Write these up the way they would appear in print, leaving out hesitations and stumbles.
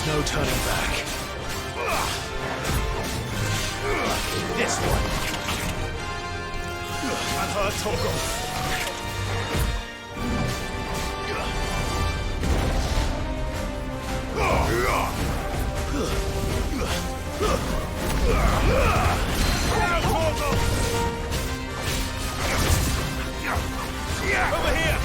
No turning back. This one. Unheard Toggle. Over here!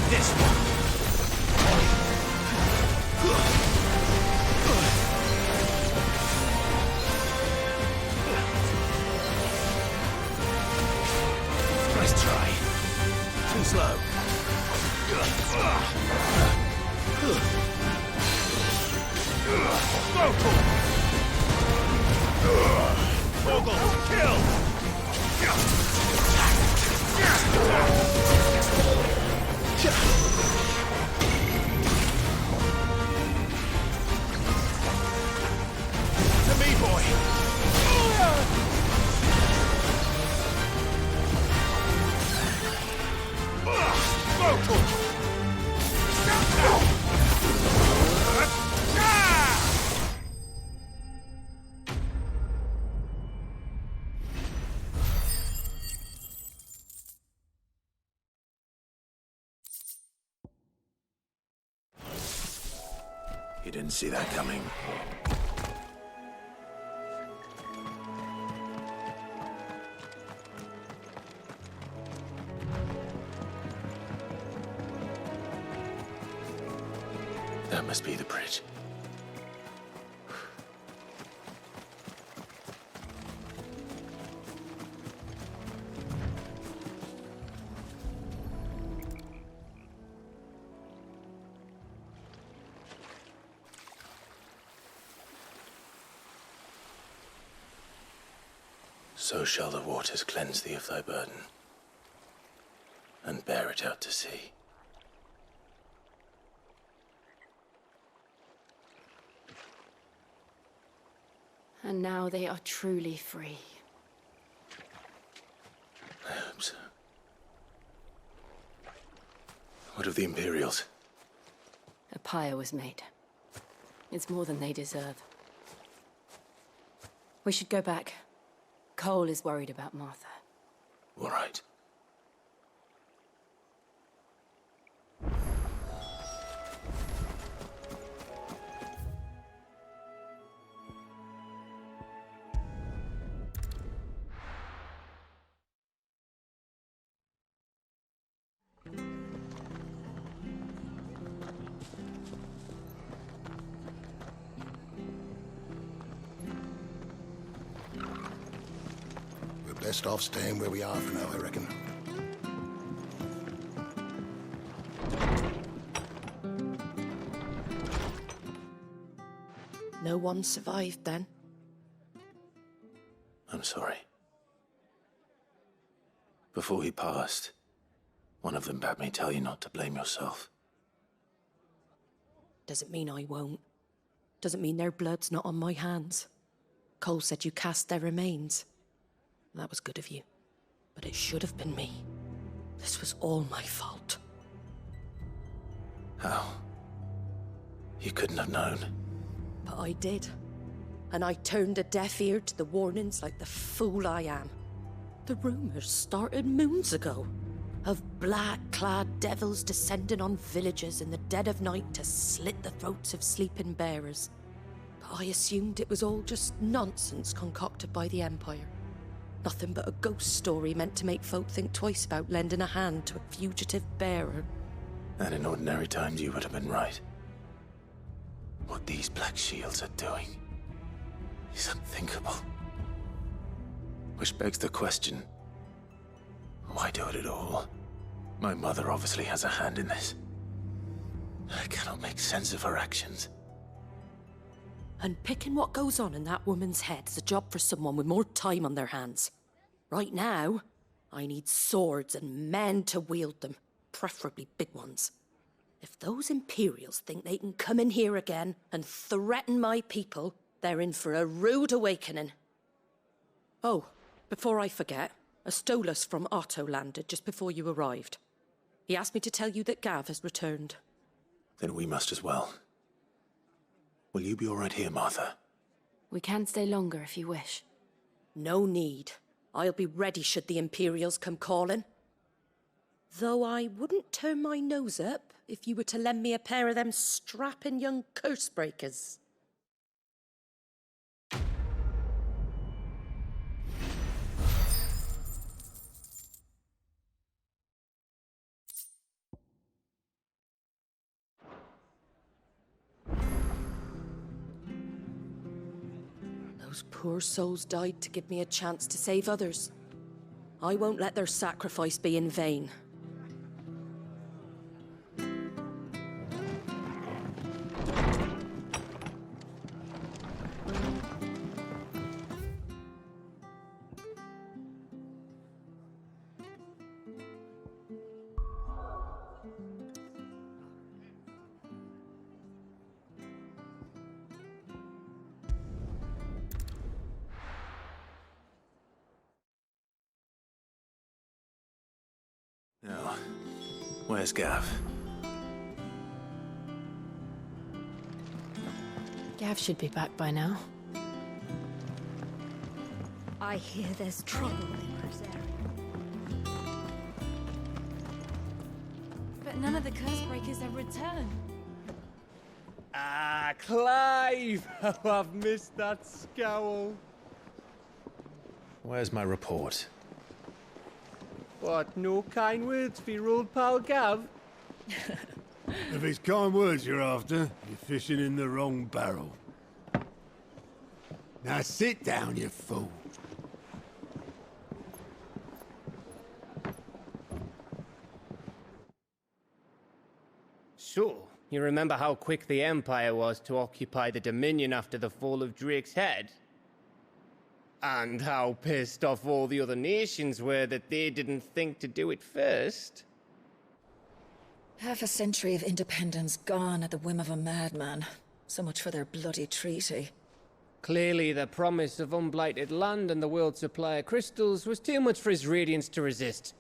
This one. Nice try. Too slow. Toggle, kill! To me, boy! You didn't see that coming. That must be the bridge. So shall the waters cleanse thee of thy burden, and bear it out to sea. And now they are truly free. I hope so. What of the Imperials? A pyre was made. It's more than they deserve. We should go back. Cole is worried about Martha. All right. Best off staying where we are for now, I reckon. No one survived then? I'm sorry. Before he passed, one of them bade me tell you not to blame yourself. Doesn't mean I won't. Doesn't mean their blood's not on my hands. Cole said you cast their remains. That was good of you. But it should have been me. This was all my fault. How? You couldn't have known. But I did. And I turned a deaf ear to the warnings like the fool I am. The rumors started moons ago. Of black-clad devils descending on villages in the dead of night to slit the throats of sleeping bearers. But I assumed it was all just nonsense concocted by the Empire. Nothing but a ghost story meant to make folk think twice about lending a hand to a fugitive bearer. And in ordinary times, you would have been right. What these Black Shields are doing is unthinkable. Which begs the question, why do it at all? My mother obviously has a hand in this. I cannot make sense of her actions. And picking what goes on in that woman's head is a job for someone with more time on their hands. Right now, I need swords and men to wield them, preferably big ones. If those Imperials think they can come in here again and threaten my people, they're in for a rude awakening. Oh, before I forget, a Stolas from Otto landed just before you arrived. He asked me to tell you that Gav has returned. Then we must as well. Will you be all right here, Martha? We can stay longer if you wish. No need. I'll be ready should the Imperials come calling. Though I wouldn't turn my nose up if you were to lend me a pair of them strapping young curse breakers. Those poor souls died to give me a chance to save others. I won't let their sacrifice be in vain. Now, where's Gav? Gav should be back by now. I hear there's trouble in this area. But none of the curse breakers have returned. Ah, Clive! Oh, I've missed that scowl. Where's my report? What, no kind words for your old pal Gav? If it's kind words you're after, you're fishing in the wrong barrel. Now sit down, you fool. So, you remember how quick the Empire was to occupy the Dominion after the fall of Drake's head? And how pissed off all the other nations were that they didn't think to do it first? Half a century of independence gone at the whim of a madman. So much for their bloody treaty. Clearly, the promise of unblighted land and the world's supply of crystals was too much for his radiance to resist.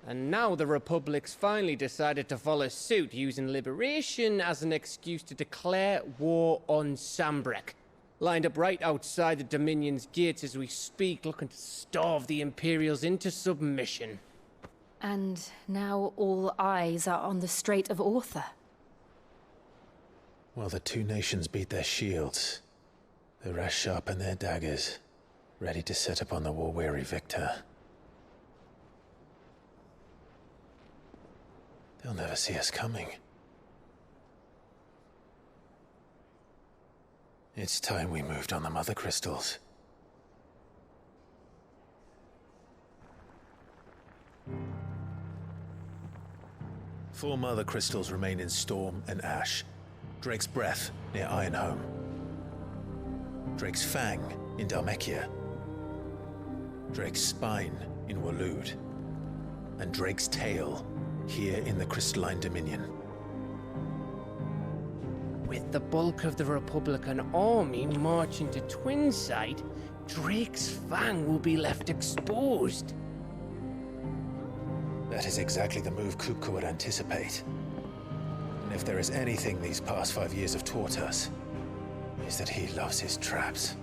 And now the Republic's finally decided to follow suit, using liberation as an excuse to declare war on Sambrek. Lined up right outside the Dominion's gates as we speak, looking to starve the Imperials into submission. And now all eyes are on the Strait of Author. While the two nations beat their shields, the rest sharpen their daggers, ready to set upon the war-weary victor. They'll never see us coming. It's time we moved on the Mother Crystals. Four Mother Crystals remain in Storm and Ash. Drake's Breath near Ironhome. Drake's Fang in Dhalmekia. Drake's Spine in Waloed. And Drake's Tail here in the Crystalline Dominion. With the bulk of the Republican army marching to Twinside, Drake's Fang will be left exposed. That is exactly the move Kupka would anticipate. And if there is anything these past 5 years have taught us, is that he loves his traps.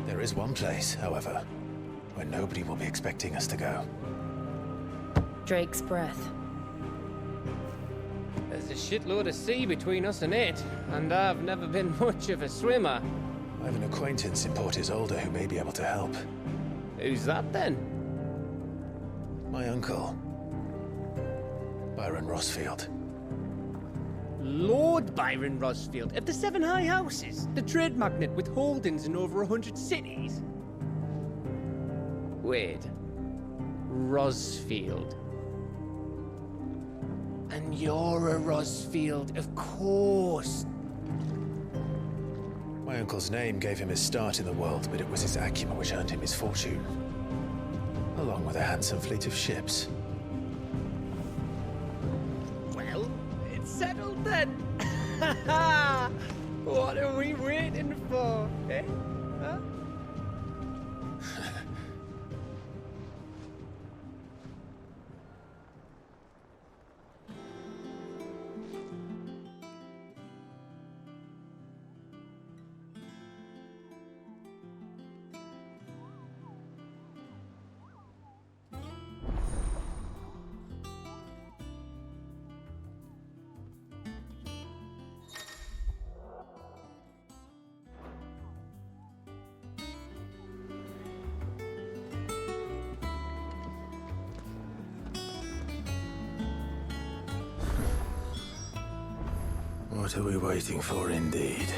There is one place, however, where nobody will be expecting us to go. Drake's Breath. There's a shitload of sea between us and it, and I've never been much of a swimmer. I have an acquaintance in Port Isolde who may be able to help. Who's that then? My uncle, Byron Rosfield. Lord Byron Rosfield of the Seven High Houses, the trade magnate with holdings in over 100 cities. Wait, Rosfield. And you're a Rosfield, of course. My uncle's name gave him his start in the world, but it was his acumen which earned him his fortune, along with a handsome fleet of ships. Well, it's settled then. What are we waiting for, eh? Huh? What are we waiting for, indeed?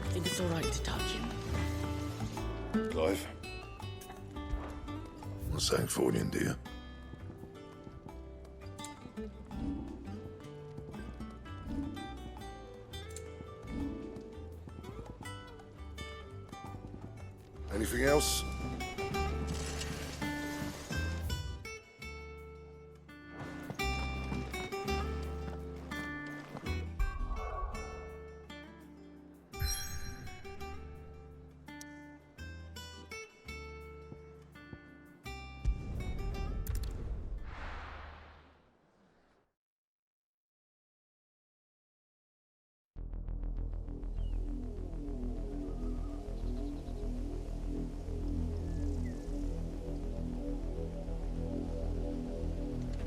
I think it's all right to touch him. Clive? What's that for you, dear? Anything else?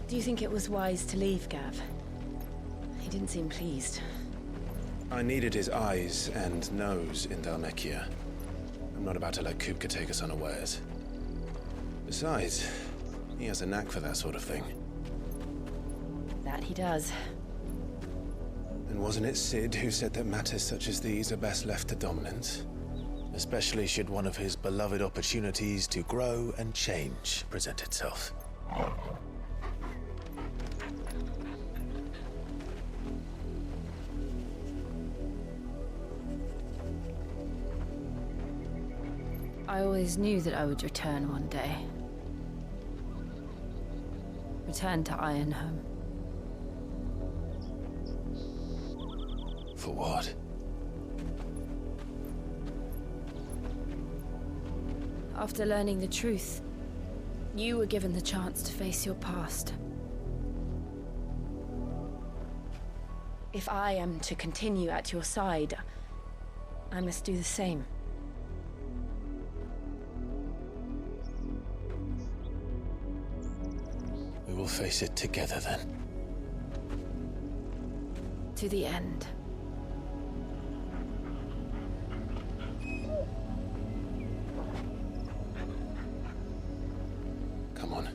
Do you think it was wise to leave, Gav? He didn't seem pleased. I needed his eyes and nose in Dhalmekia. I'm not about to let Kupka take us unawares. Besides, he has a knack for that sort of thing. That he does. And wasn't it Sid who said that matters such as these are best left to dominance? Especially should one of his beloved opportunities to grow and change present itself. I always knew that I would return one day. Return to Ironhome. For what? After learning the truth, you were given the chance to face your past. If I am to continue at your side, I must do the same. We will face it together then. To the end. Come on.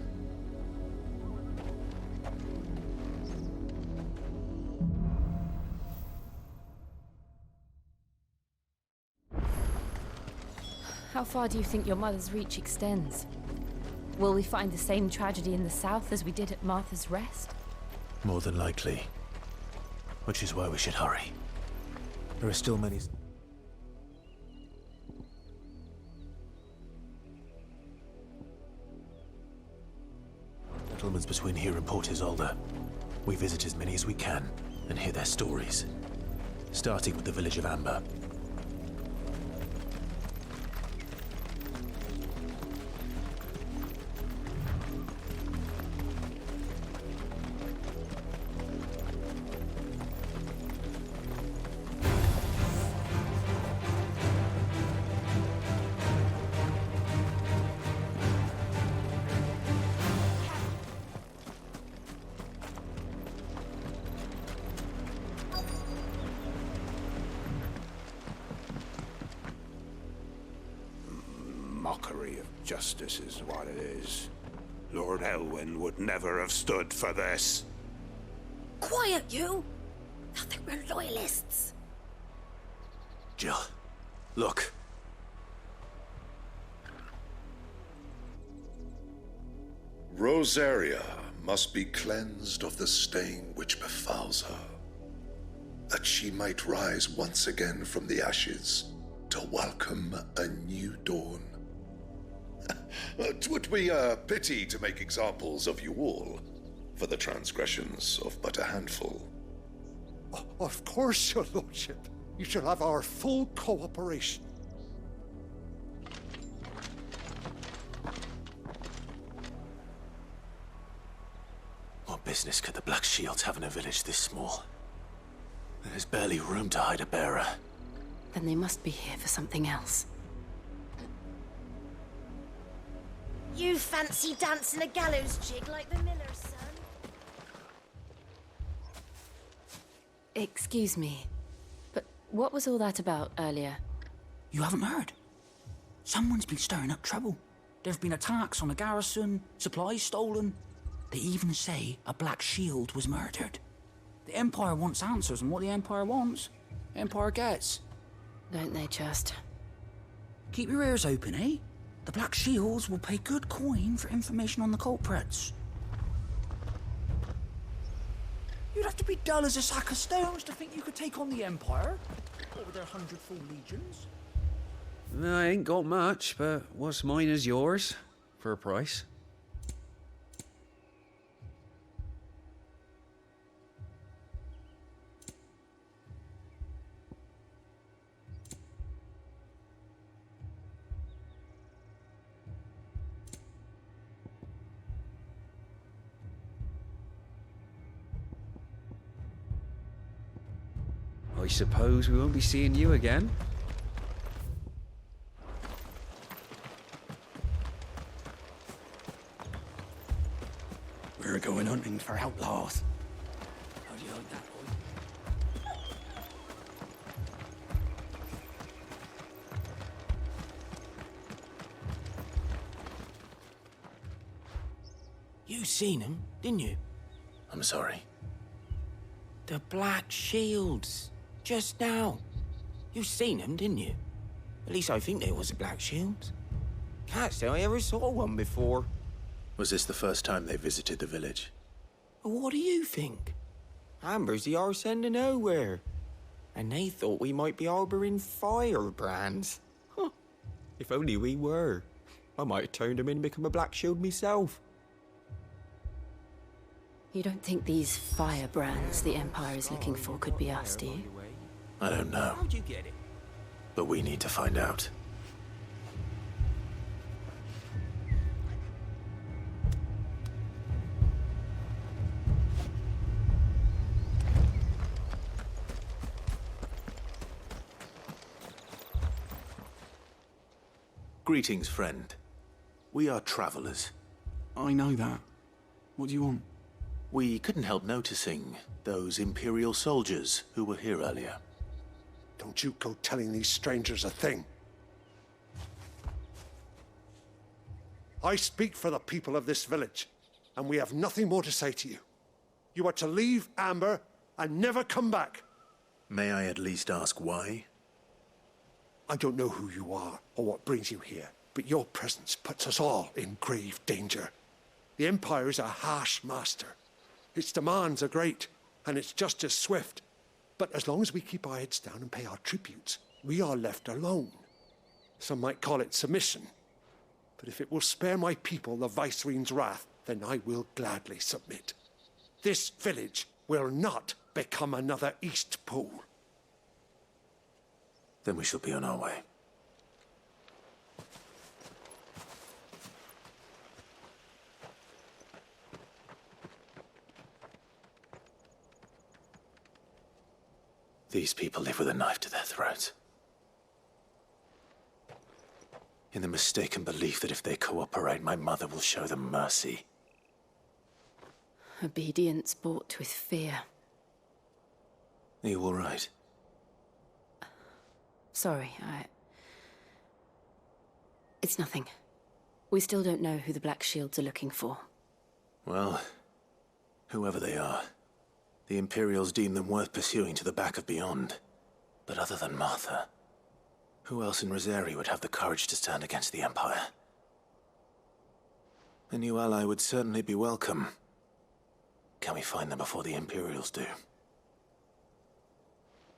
How far do you think your mother's reach extends? Will we find the same tragedy in the south as we did at Martha's Rest? More than likely. Which is why we should hurry. There are still many... settlements between here and Port Isolde. We visit as many as we can and hear their stories. Starting with the village of Amber. mockery of justice is what it is. Lord Elwyn would never have stood for this. Quiet, you! Thought they were loyalists. Jill, look. Rosaria must be cleansed of the stain which befouls her, that she might rise once again from the ashes to welcome a new dawn. 'Twould be a pity to make examples of you all, for the transgressions of but a handful. Of course, your lordship. You shall have our full cooperation. What business could the Black Shields have in a village this small? There's barely room to hide a bearer. Then they must be here for something else. You fancy dancing a gallows jig like the miller's son? Excuse me, but what was all that about earlier? You haven't heard? Someone's been stirring up trouble. There have been attacks on the garrison, supplies stolen. They even say a Black Shield was murdered. The Empire wants answers, and what the Empire wants, the Empire gets. Don't they just? Keep your ears open, eh? The Black Shields will pay good coin for information on the culprits. You'd have to be dull as a sack of stones to think you could take on the Empire over their 100-full legions. I ain't got much, but what's mine is yours, for a price. I suppose we won't be seeing you again. We're going hunting for outlaws. How do you like that, boy? You seen him, didn't you? I'm sorry. The Black Shields. Just now. You seen them, didn't you? At least I think there was a Black Shield. Can't say I ever saw one before. Was this the first time they visited the village? What do you think? Amber's the arse end of nowhere. And they thought we might be harbouring firebrands. Huh. If only we were. I might have turned them in and become a Black Shield myself. You don't think these firebrands the Empire is looking for could be us, do you? I don't know. How'd you get it? But we need to find out. Greetings, friend. We are travelers. I know that. What do you want? We couldn't help noticing those Imperial soldiers who were here earlier. Don't you go telling these strangers a thing. I speak for the people of this village, and we have nothing more to say to you. You are to leave Amber and never come back. May I at least ask why? I don't know who you are or what brings you here, but your presence puts us all in grave danger. The Empire is a harsh master. Its demands are great, and its justice swift. But as long as we keep our heads down and pay our tributes, we are left alone. Some might call it submission. But if it will spare my people the Viceroy's wrath, then I will gladly submit. This village will not become another East Pool. Then we shall be on our way. These people live with a knife to their throats. In the mistaken belief that if they cooperate, my mother will show them mercy. Obedience bought with fear. Are you all right? Sorry, It's nothing. We still don't know who the Black Shields are looking for. Well, whoever they are, the Imperials deem them worth pursuing to the back of beyond. But other than Martha, who else in Rosari would have the courage to stand against the Empire? A new ally would certainly be welcome. Can we find them before the Imperials do?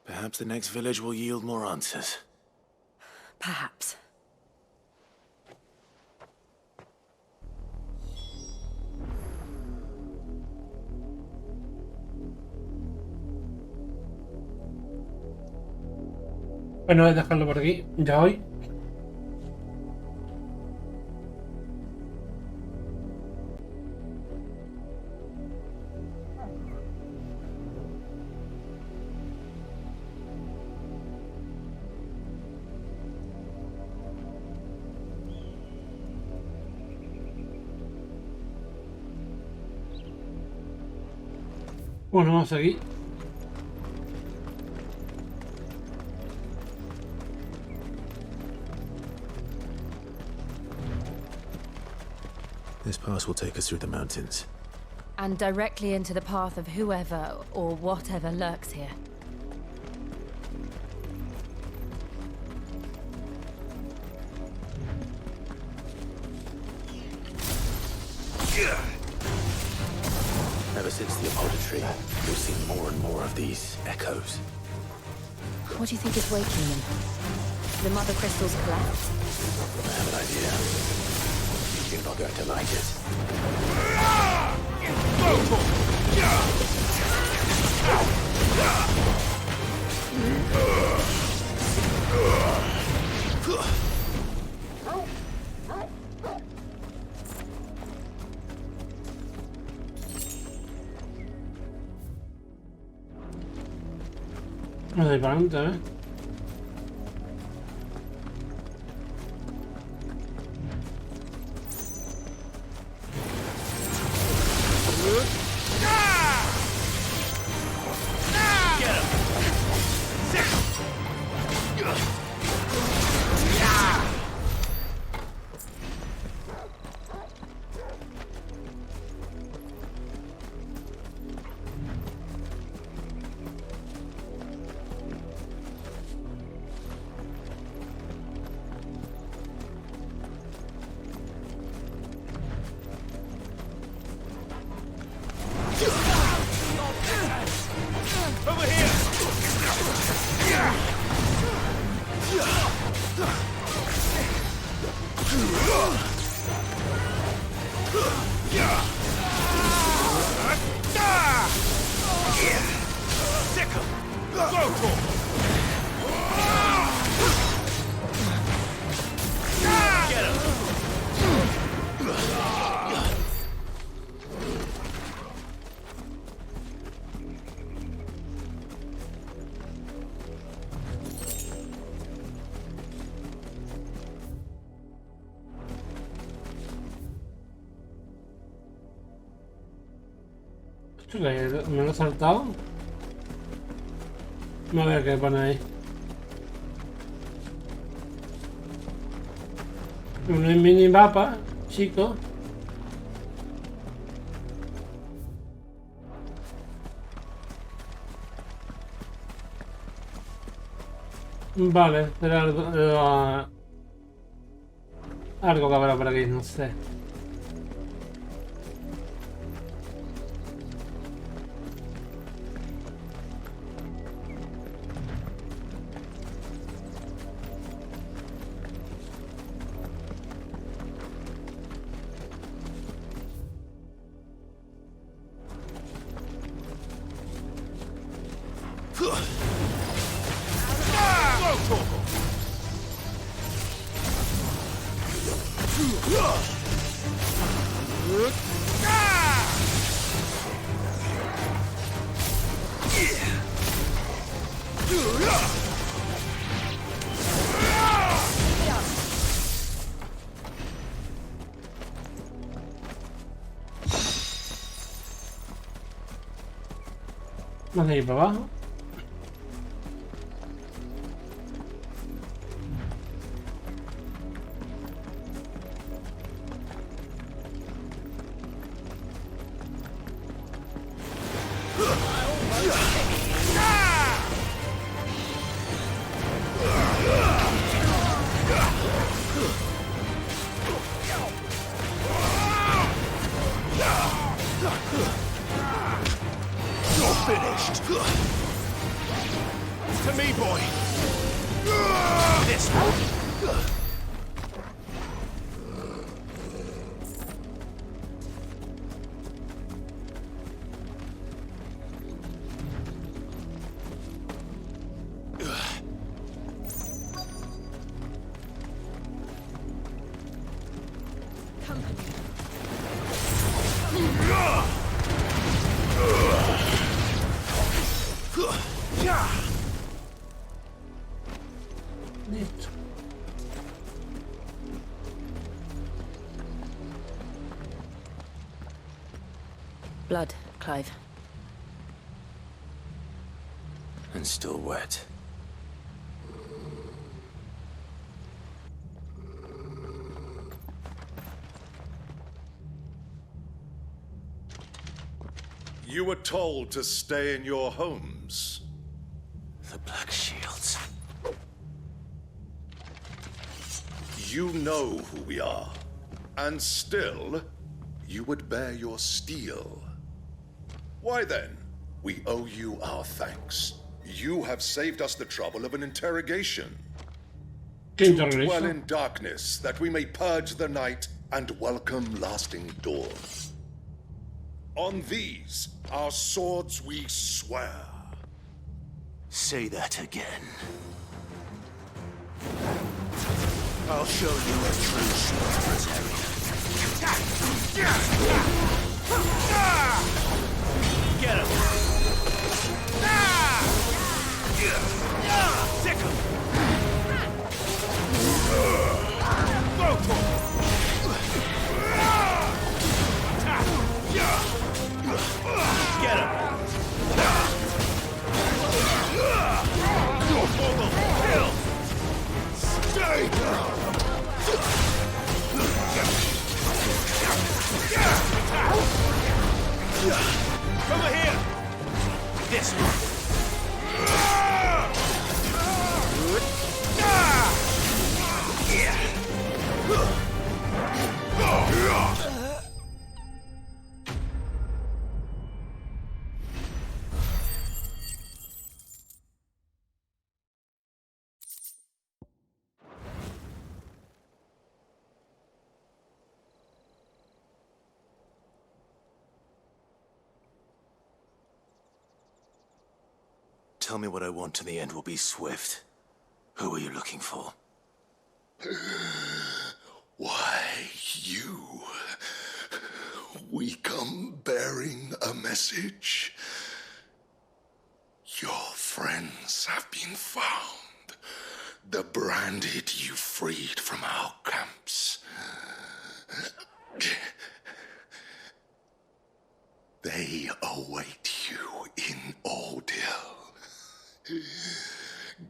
Perhaps the next village will yield more answers. Perhaps. Bueno, voy a dejarlo por aquí, ya hoy. Bueno, vamos aquí. This pass will take us through the mountains. And directly into the path of whoever or whatever lurks here. Ever since the apodatory, we've seen more and more of these echoes. What do you think is waking them? The mother crystal's collapse? I have an idea. You're not going to like it. No hay para adelante, ¿eh? Me lo he saltado. A ver qué pone ahí. Un mini mapa, chico. Vale, será algo que habrá por aquí, no sé. Vamos a ir para abajo. To me, boy. This one. Blood, Clive. And still wet. You were told to stay in your homes. The Black Shields. You know who we are. And still, you would bear your steel. Why then? We owe you our thanks. You have saved us the trouble of an interrogation. To dwell in darkness, that we may purge the night and welcome lasting dawn. On these, our swords we swear. Say that again. I'll show you a true sword. Get him! Sick him! Go for it! Get him! Go for the kill! Stay down! Over here! This one! Tell me what I want and the end will be swift. Who are you looking for? Why, you. We come bearing a message. Your friends have been found. The branded you freed from our camps. They await you in Ordeal.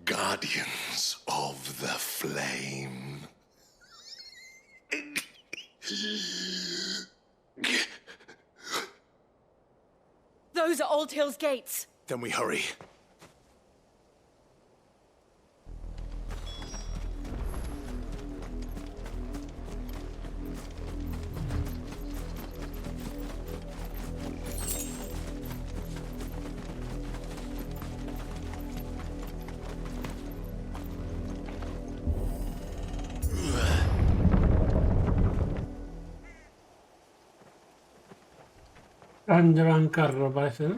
Guardians of the Flame. Those are Old Hill's gates. Then we hurry. Han llevado en carro, parece, ¿no?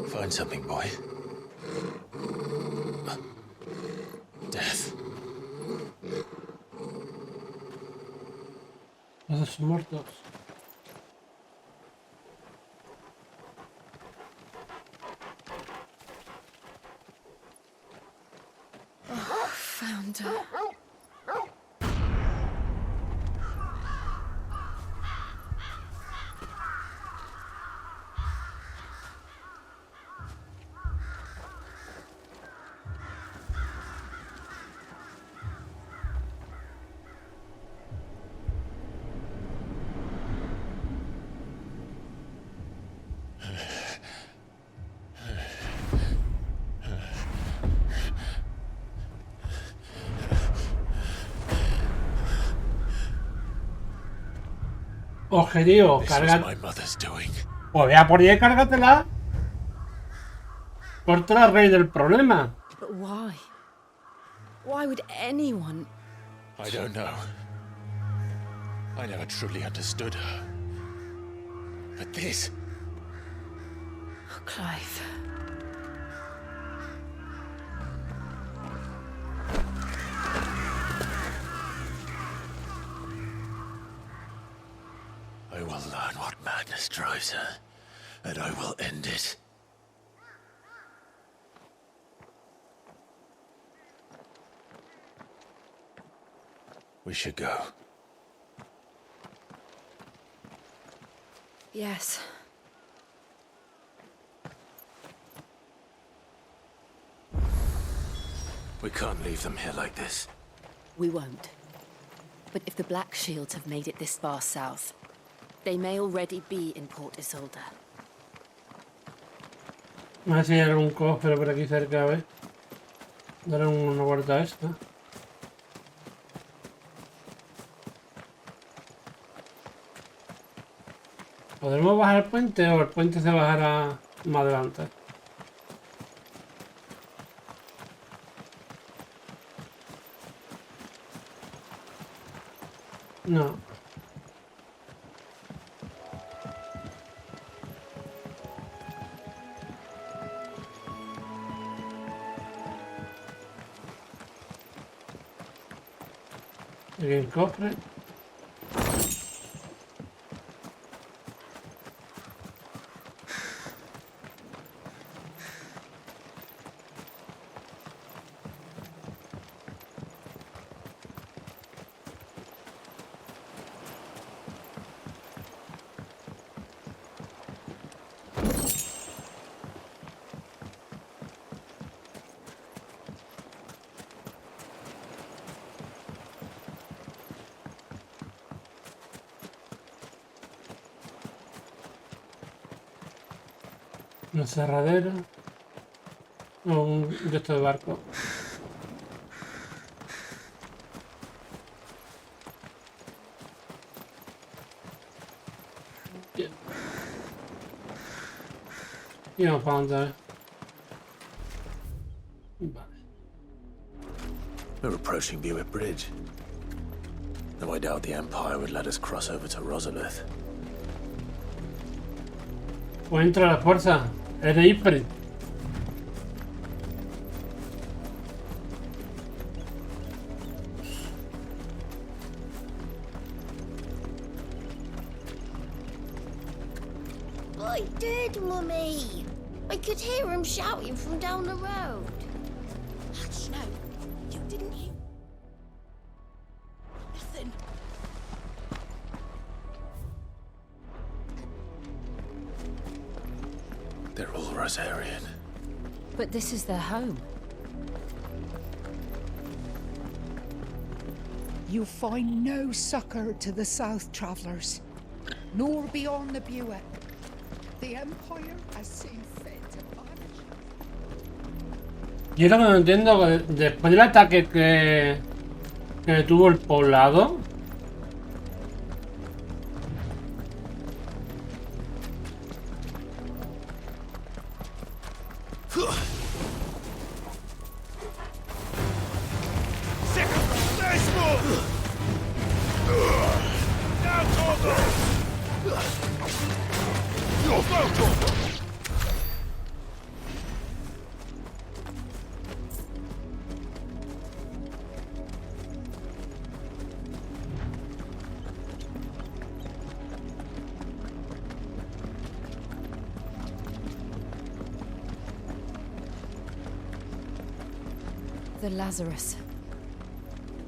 Find something, boy. Death. Todos muertos. Oh, found her. Objetivo, This was cargar. my mother's doing. Pues vea por ahí, cárgatela. Corta la raíz del problema. But why? Why would anyone... I don't know. I never truly understood her. But this... Oh, Clive. I will learn what madness drives her, and I will end it. We should go. Yes. We can't leave them here like this. We won't. But if the Black Shields have made it this far south, they may already be in Port Isolde. Me voy a enseñar un cofre por aquí cerca, ¿ves? Daré una vuelta a esta. ¿Podremos bajar el puente o el puente se bajará más adelante? No. Aquí el cofre. Una cerradera. No, un de estos de barco. Bien. Y vamos para adelante. Vale. We're approaching Buick Bridge. Though I doubt the Empire would let us cross over to Rosalith. Pues entra la fuerza. Es de Ifrit. I did, Mummy. I could hear him shouting from down the road. Hush, no. You didn't hear nothing. They're all Rosarian. But this is their home. You find no succor to the south travellers, nor beyond the Buick. The Empire has seen fit to banish. Yo lo que no entiendo, después del ataque que tuvo el poblado, The Lazarus.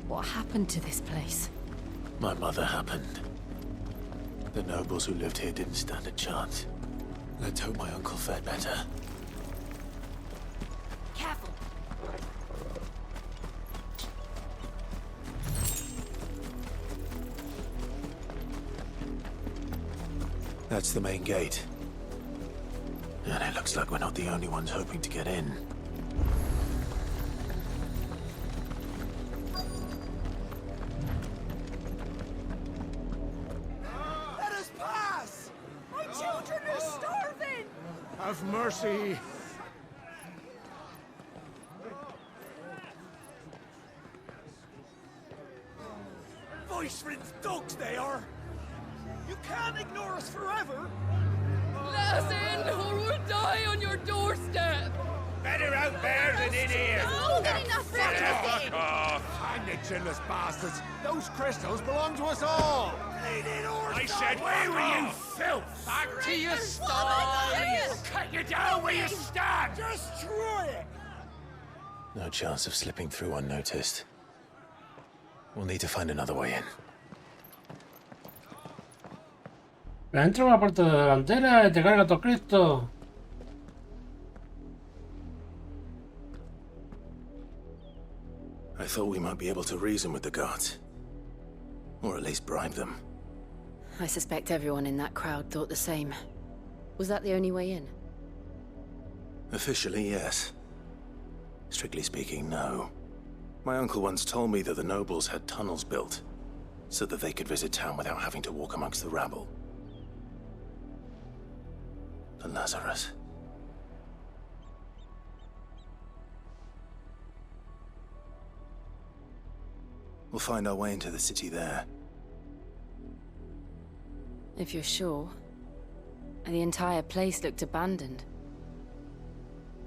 What happened to this place? My mother happened. The nobles who lived here didn't stand a chance. Let's hope my uncle fared better. Careful. That's the main gate. And it looks like we're not the only ones hoping to get in. Let us Have mercy. Voice-ridden dogs they are! You can't ignore us forever! Let us in, or we'll die on your doorstep! Better out there than in here! Oh, get enough Fuck off! Find the chinless bastards. Those crystals belong to us all. I said, where were you, filth? Back to your sties! Cut you down where you stand! Destroy it! No chance of slipping through unnoticed. We'll need to find another way in. Entra por la puerta delantera y te carga todo Cristo. I thought we might be able to reason with the guards. Or at least bribe them. I suspect everyone in that crowd thought the same. Was that the only way in? Officially, yes. Strictly speaking, no. My uncle once told me that the nobles had tunnels built, so that they could visit town without having to walk amongst the rabble. The Lazarus. We'll find our way into the city there. If you're sure. The entire place looked abandoned.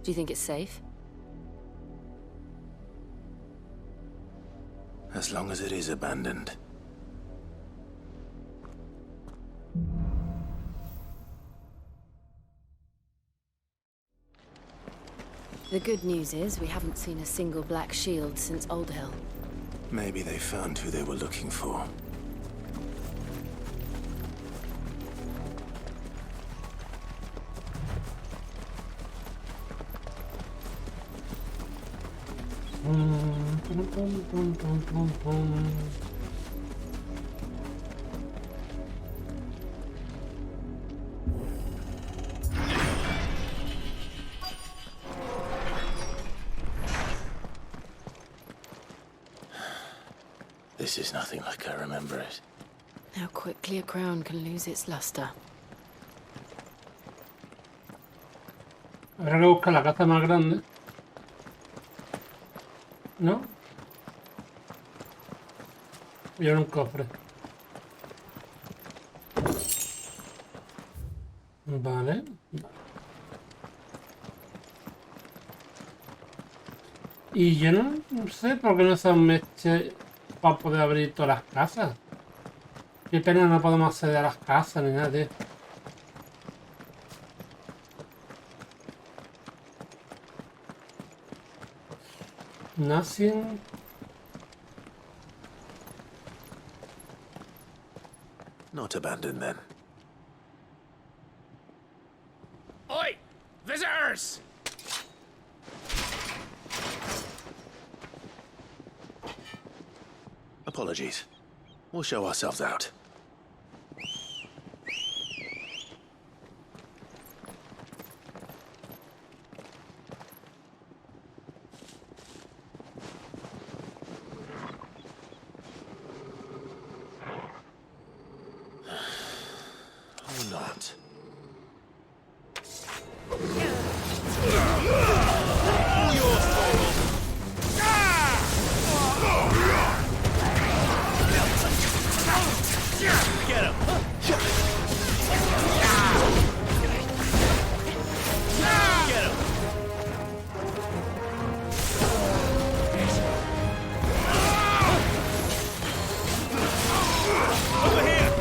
Do you think it's safe? As long as it is abandoned. The good news is we haven't seen a single black shield since Old Hill. Maybe they found who they were looking for. This is nothing like I remember it. How quickly a crown can lose its luster. Habrá que buscar la casa más grande. ¿No? Y ahora un cofre. Vale. Y yo no sé por qué no se han meche para poder abrir todas las casas. Qué pena no podemos acceder a las casas ni nada, tío. Nothing. Not abandoned then. Oi! Visitors! Apologies. We'll show ourselves out. Or not. Get him! Get him! Over here!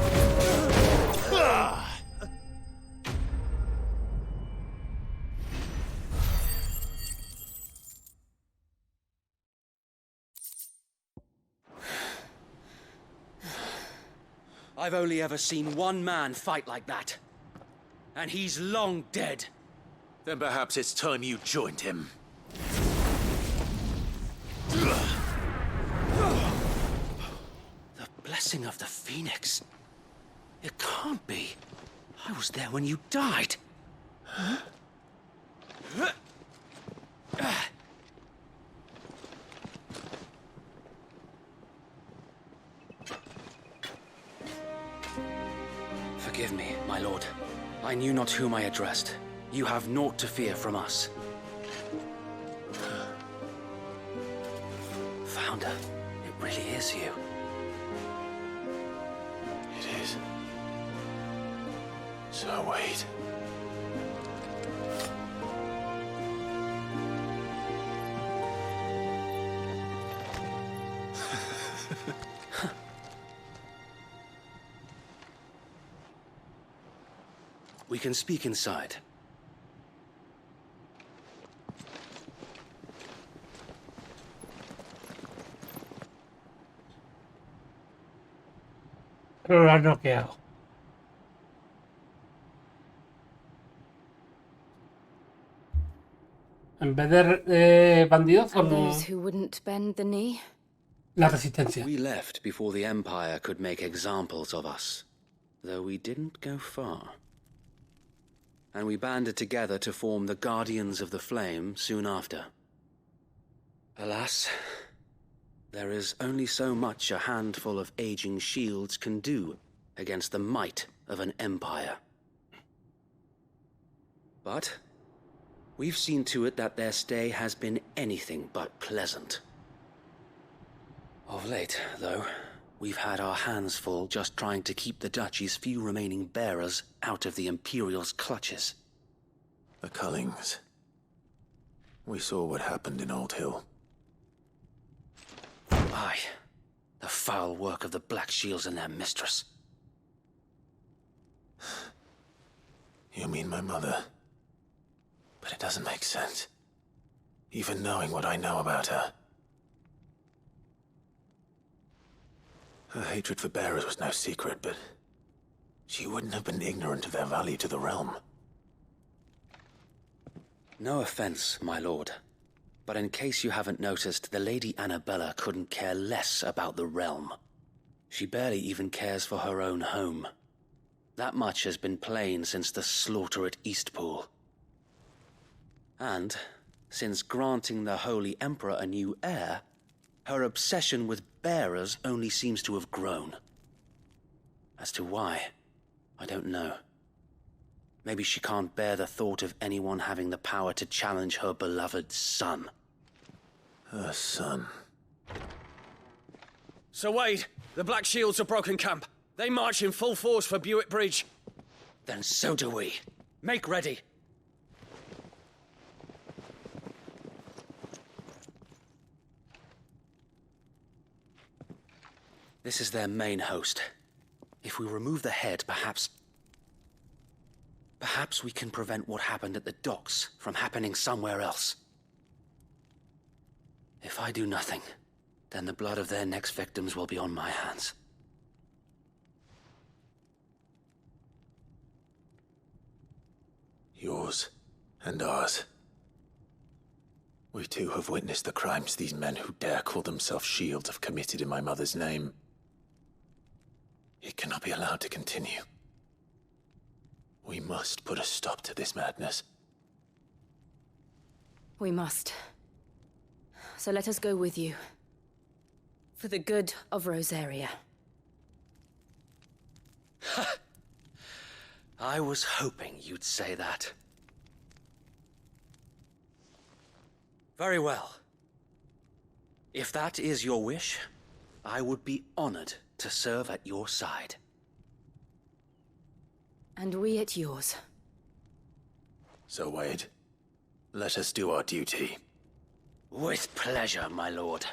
I've only ever seen one man fight like that. And he's long dead. Then perhaps it's time you joined him. The blessing of the Phoenix. It can't be. I was there when you died. Huh? Forgive me, my lord. I knew not whom I addressed. You have naught to fear from us. Founder, it really is you. It is. So wait. We can speak inside. Pero lo has noqueado. En vez de bandidos son Those who wouldn't bend the knee. la resistencia. We left before the Empire could make examples of us, though we didn't go far. And we banded together to form the Guardians of the Flame soon after. Alas, there is only so much a handful of aging shields can do against the might of an empire. But we've seen to it that their stay has been anything but pleasant. Of late, though, we've had our hands full just trying to keep the Duchy's few remaining bearers out of the Imperial's clutches. The Cullings. We saw what happened in Old Hill. Aye, the foul work of the Black Shields and their mistress. You mean my mother? But it doesn't make sense. Even knowing what I know about her. Her hatred for bearers was no secret, but she wouldn't have been ignorant of their value to the realm. No offense, my lord. But in case you haven't noticed, the Lady Annabella couldn't care less about the realm. She barely even cares for her own home. That much has been plain since the slaughter at Eastpool. And, since granting the Holy Emperor a new heir, her obsession with bearers only seems to have grown. As to why, I don't know. Maybe she can't bear the thought of anyone having the power to challenge her beloved son. Her son. Sir Wade, the Black Shields have broken camp. They march in full force for Buick Bridge. Then so do we. Make ready. This is their main host. If we remove the head, perhaps we can prevent what happened at the docks from happening somewhere else. If I do nothing, then the blood of their next victims will be on my hands. Yours and ours. We too have witnessed the crimes these men who dare call themselves shields have committed in my mother's name. It cannot be allowed to continue. We must put a stop to this madness. We must. So let us go with you. For the good of Rosaria. I was hoping you'd say that. Very well. If that is your wish, I would be honored to serve at your side. And we at yours. So, Wade, let us do our duty. With pleasure, my lord.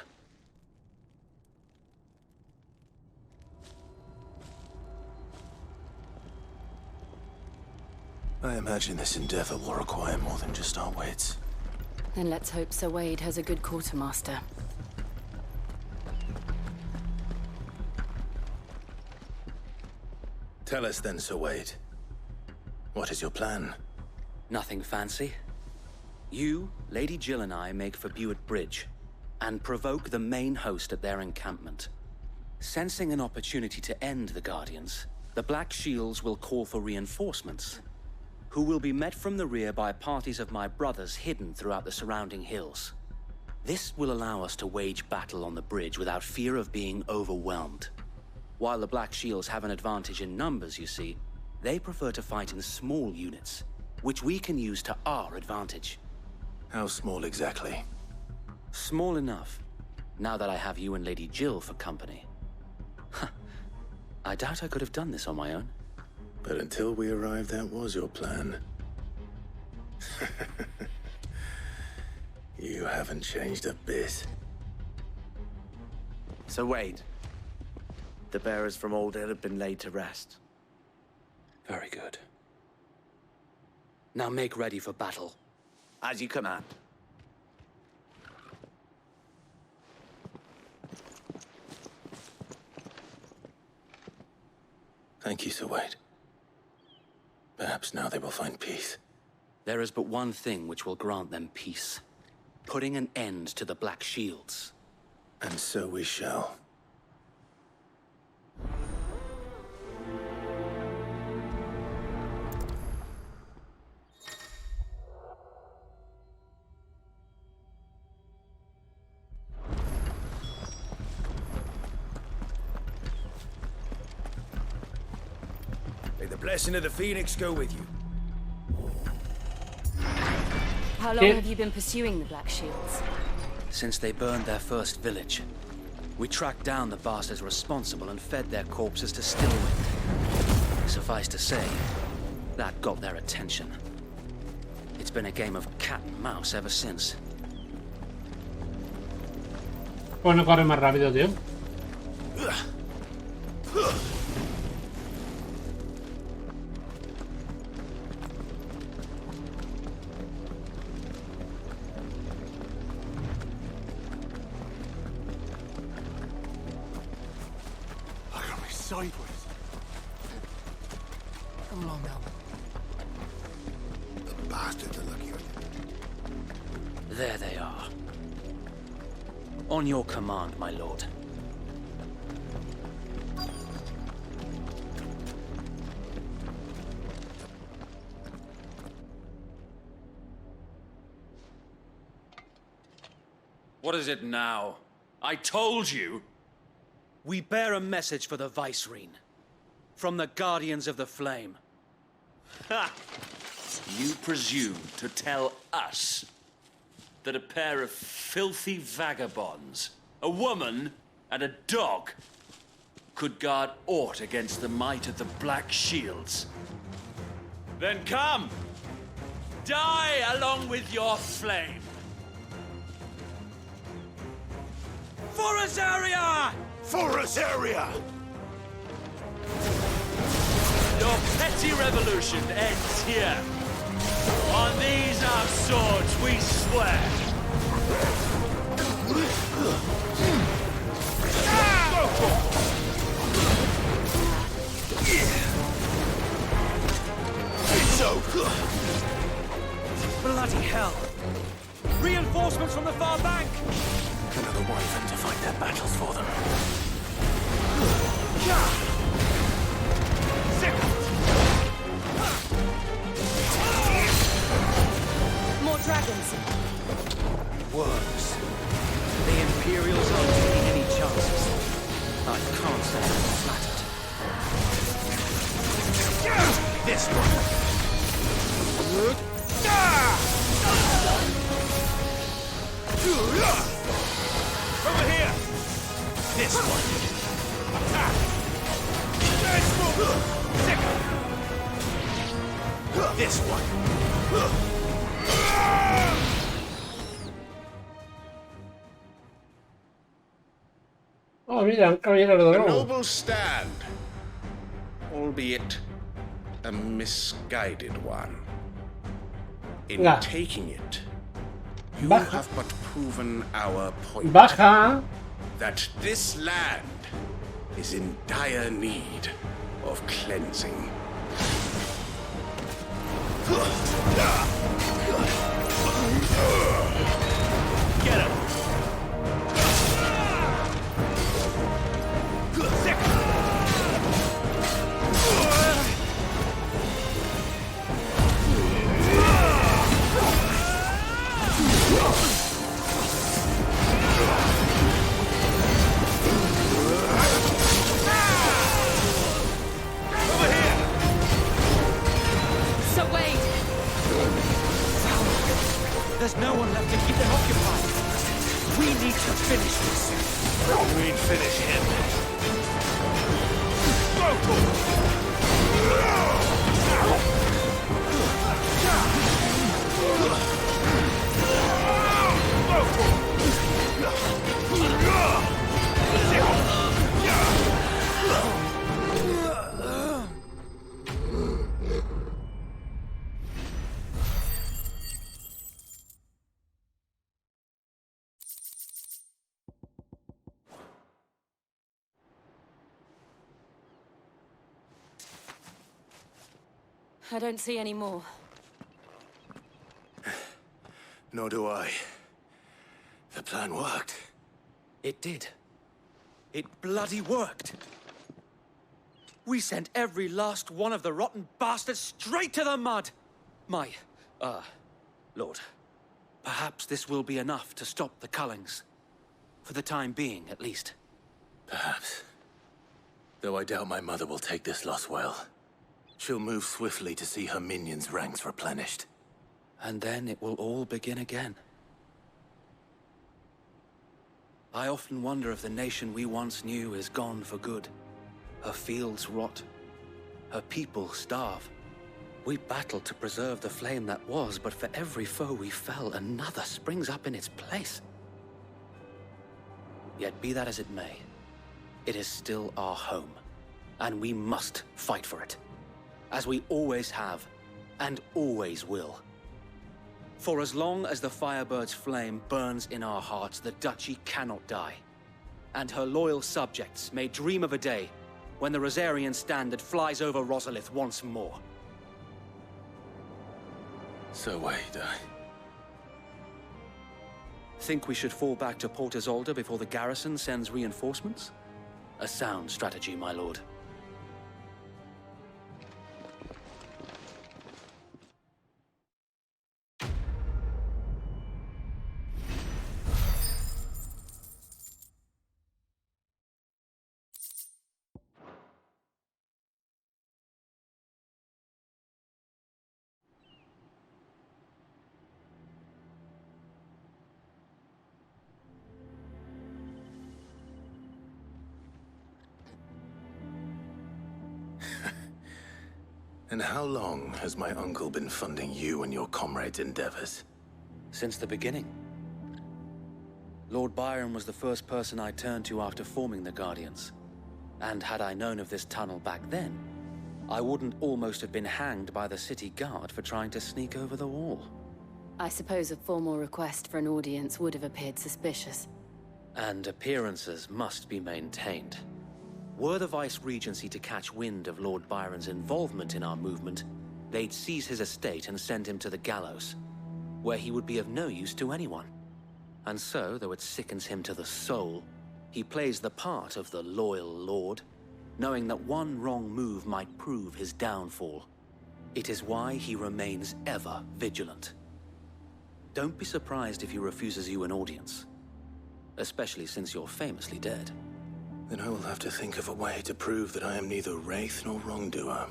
I imagine this endeavor will require more than just our wits. Then let's hope Sir Wade has a good quartermaster. Tell us then, Sir Wade. What is your plan? Nothing fancy. You, Lady Jill and I make for Buick Bridge, and provoke the main host at their encampment. Sensing an opportunity to end the Guardians, the Black Shields will call for reinforcements, who will be met from the rear by parties of my brothers hidden throughout the surrounding hills. This will allow us to wage battle on the bridge without fear of being overwhelmed. While the Black Shields have an advantage in numbers, you see, they prefer to fight in small units, which we can use to our advantage. How small exactly? Small enough, now that I have you and Lady Jill for company. I doubt I could have done this on my own. But until we arrived, that was your plan. You haven't changed a bit. So Wade, the bearers from Old Hill have been laid to rest. Very good. Now make ready for battle. As you command. Thank you, Sir Wade. Perhaps now they will find peace. There is but one thing which will grant them peace. Putting an end to the Black Shields. And so we shall. May the blessing of the Phoenix go with you. How long have you been pursuing the Black Shields? Since they burned their first village. We tracked down the bastards responsible and fed their corpses to Stillwind. Suffice to say, that got their attention. It's been a game of cat and mouse ever since. Pues no corre más rápido, tío. Sideways. Come along now. The bastards are lucky on you. There they are. On your command, my lord. What is it now? I told you! We bear a message for the Vicereine. From the Guardians of the Flame. Ha! You presume to tell us that a pair of filthy vagabonds, a woman and a dog, could guard aught against the might of the Black Shields? Then come! Die along with your flame! For Azaria! For Azaria! Your petty revolution ends here. On these our swords we swear. So Bloody hell! Reinforcements from the far bank! Another wyvern to fight their battles for them. More dragons. Works. The Imperials aren't taking any chances. I can't say I'm flattered. this one. Over here. This one. Attack. Second. This one. Oh, mira, un caballero de A dragón. noble stand, albeit a misguided one. In Yeah. taking it, you Baja. have but proven our point. Baja. That this land is in dire need of cleansing. Get him. Over here. There's no one left to keep them occupied. We need to finish this. We'd finish him. I don't see any more. Nor do I. The plan worked. It did. It bloody worked. We sent every last one of the rotten bastards straight to the mud. Lord, perhaps this will be enough to stop the Cullings. For the time being, at least. Perhaps. Though I doubt my mother will take this loss well. She'll move swiftly to see her minions' ranks replenished. And then it will all begin again. I often wonder if the nation we once knew is gone for good. Her fields rot. Her people starve. We battled to preserve the flame that was, but for every foe we fell, another springs up in its place. Yet be that as it may, it is still our home, and we must fight for it. As we always have, and always will. For as long as the Firebird's flame burns in our hearts, the Duchy cannot die. And her loyal subjects may dream of a day when the Rosarian standard flies over Rosalith once more. So wait, Think we should fall back to Port Isolde before the garrison sends reinforcements? A sound strategy, my lord. And how long has my uncle been funding you and your comrades' endeavors? Since the beginning. Lord Byron was the first person I turned to after forming the Guardians. And had I known of this tunnel back then, I wouldn't almost have been hanged by the city guard for trying to sneak over the wall. I suppose a formal request for an audience would have appeared suspicious. And appearances must be maintained. Were the Vice-Regency to catch wind of Lord Byron's involvement in our movement, they'd seize his estate and send him to the gallows, where he would be of no use to anyone. And so, though it sickens him to the soul, he plays the part of the loyal lord, knowing that one wrong move might prove his downfall. It is why he remains ever vigilant. Don't be surprised if he refuses you an audience, especially since you're famously dead. Then I will have to think of a way to prove that I am neither wraith nor wrongdoer.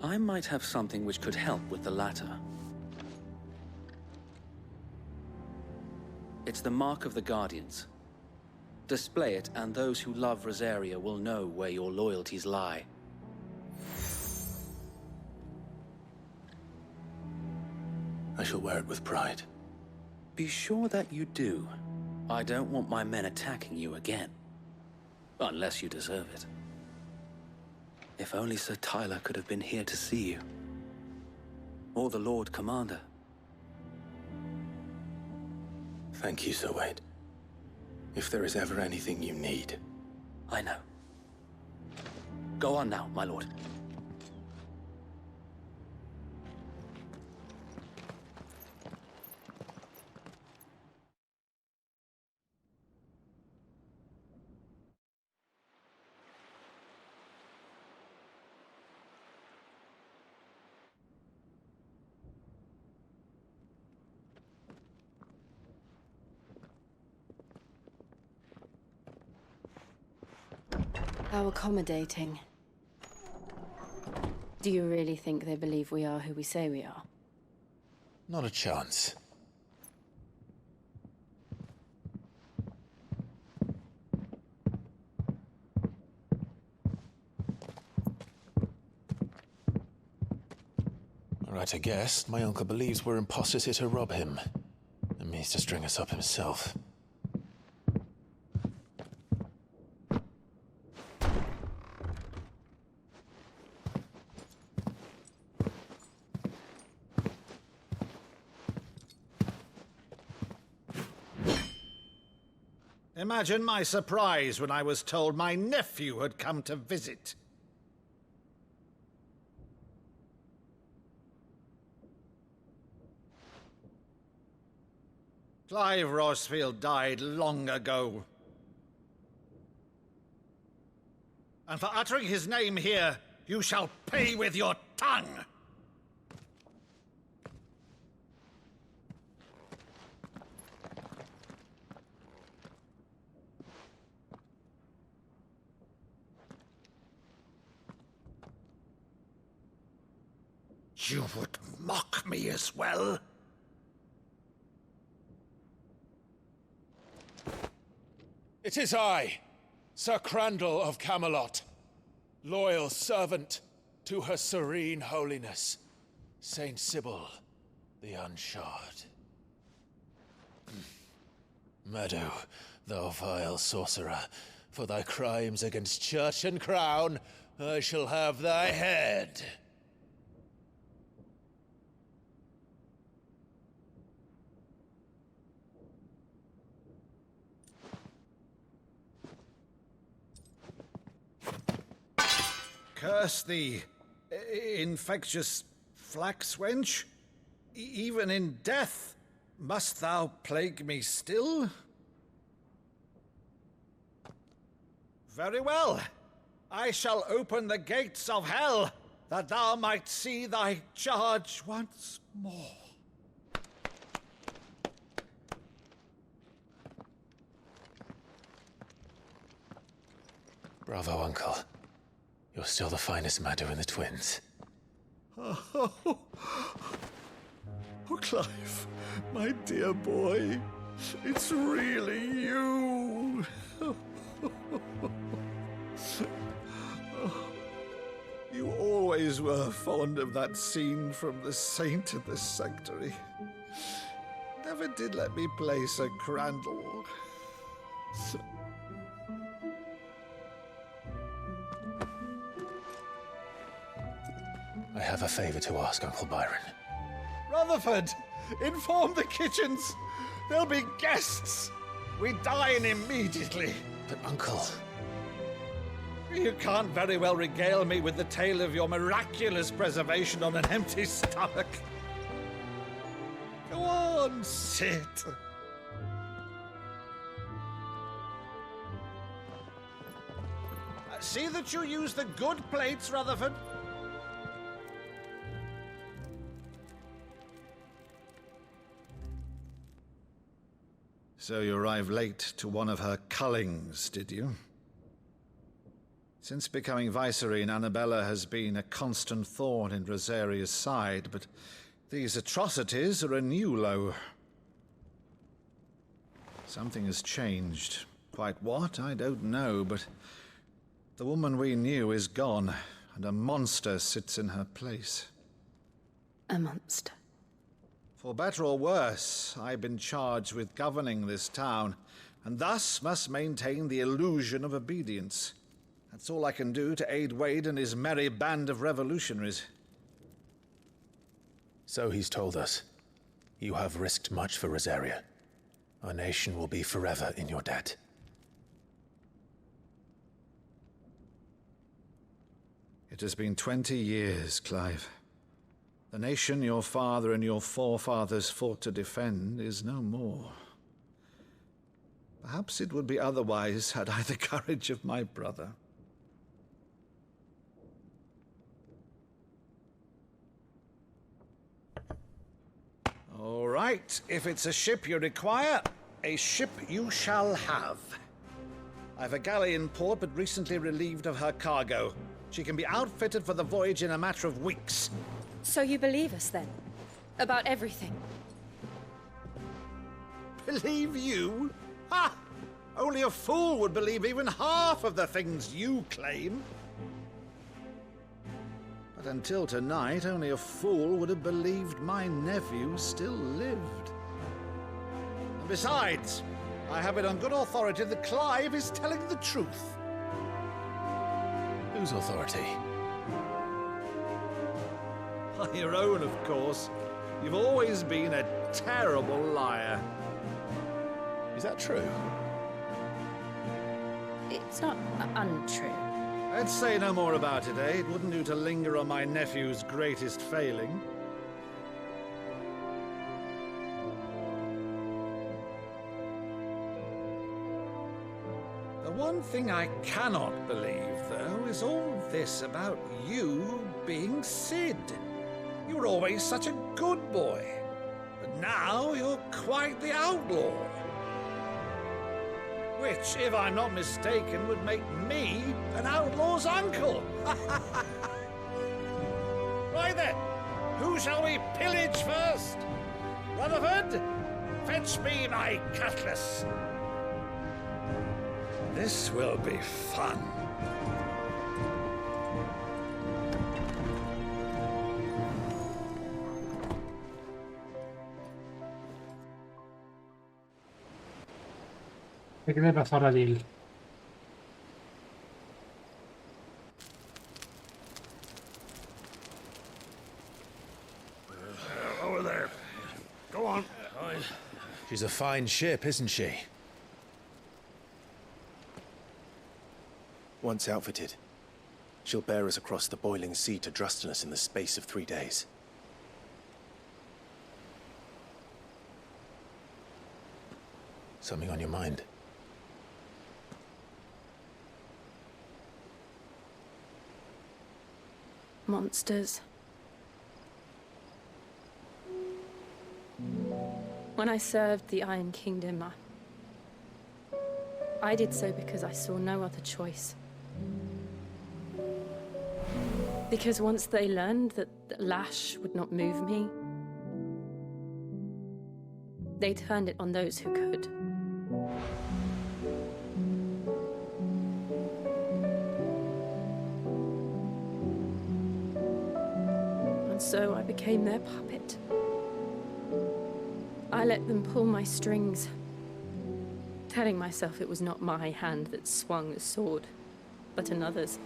I might have something which could help with the latter. It's the mark of the Guardians. Display it, and those who love Rosaria will know where your loyalties lie. I shall wear it with pride. Be sure that you do. I don't want my men attacking you again. Unless you deserve it. If only Sir Tyler could have been here to see you. Or the Lord Commander. Thank you, Sir Wade. If there is ever anything you need. I know. Go on now, my lord. How accommodating. Do you really think they believe we are who we say we are? Not a chance. Right, I guess. My uncle believes we're imposters here to rob him. And means to string us up himself. Imagine my surprise when I was told my nephew had come to visit. Clive Rossfield died long ago. And for uttering his name here, you shall pay with your tongue! You would mock me as well? It is I, Sir Crandall of Camelot, loyal servant to her serene holiness, Saint Sybil the Unshod. Meadow, thou vile sorcerer, for thy crimes against church and crown, I shall have thy head. Curse thee, infectious flax wench. Even in death, must thou plague me still? Very well. I shall open the gates of hell, that thou might see thy charge once more. Bravo, Uncle. You're still the finest Meadow in the twins. Oh, Clive, my dear boy, it's really you. You always were fond of that scene from The Saint of the Sanctuary. Never did let me play Sir Crandall. I have a favor to ask, Uncle Byron. Rutherford, inform the kitchens. There'll be guests. We dine immediately. But, Uncle... You can't very well regale me with the tale of your miraculous preservation on an empty stomach. Go on, sit. See that you use the good plates, Rutherford. So you arrived late to one of her cullings, did you? Since becoming Vicereine, Annabella has been a constant thorn in Rosaria's side, but these atrocities are a new low. Something has changed. Quite what, I don't know, but the woman we knew is gone, and a monster sits in her place. A monster? For better or worse, I've been charged with governing this town, and thus must maintain the illusion of obedience. That's all I can do to aid Wade and his merry band of revolutionaries. So he's told us. You have risked much for Rosaria. Our nation will be forever in your debt. It has been 20 years, Clive. The nation your father and your forefathers fought to defend is no more. Perhaps it would be otherwise had I the courage of my brother. All right, if it's a ship you require, a ship you shall have. I've a galley in port, but recently relieved of her cargo. She can be outfitted for the voyage in a matter of weeks. So you believe us, then? About everything. Believe you? Ha! Only a fool would believe even half of the things you claim. But until tonight, only a fool would have believed my nephew still lived. And besides, I have it on good authority that Clive is telling the truth. Whose authority? Your own, of course. You've always been a terrible liar. Is that true? It's not untrue. Let's say no more about it, eh? It wouldn't do to linger on my nephew's greatest failing. The one thing I cannot believe, though, is all this about you being Sid. You were always such a good boy, but now you're quite the outlaw. Which, if I'm not mistaken, would make me an outlaw's uncle. Right then, who shall we pillage first? Rutherford, fetch me my cutlass. This will be fun. ¿Qué le pasó a Lil? Over there. Go on. She's a fine ship, isn't she? Once outfitted, she'll bear us across the boiling sea to Drusteness in the space of 3 days. Something on your mind? Monsters. When I served the Iron Kingdom, I did so because I saw no other choice. Because once they learned that the lash would not move me, they turned it on those who could. And so I became their puppet. I let them pull my strings, telling myself it was not my hand that swung the sword, but another's.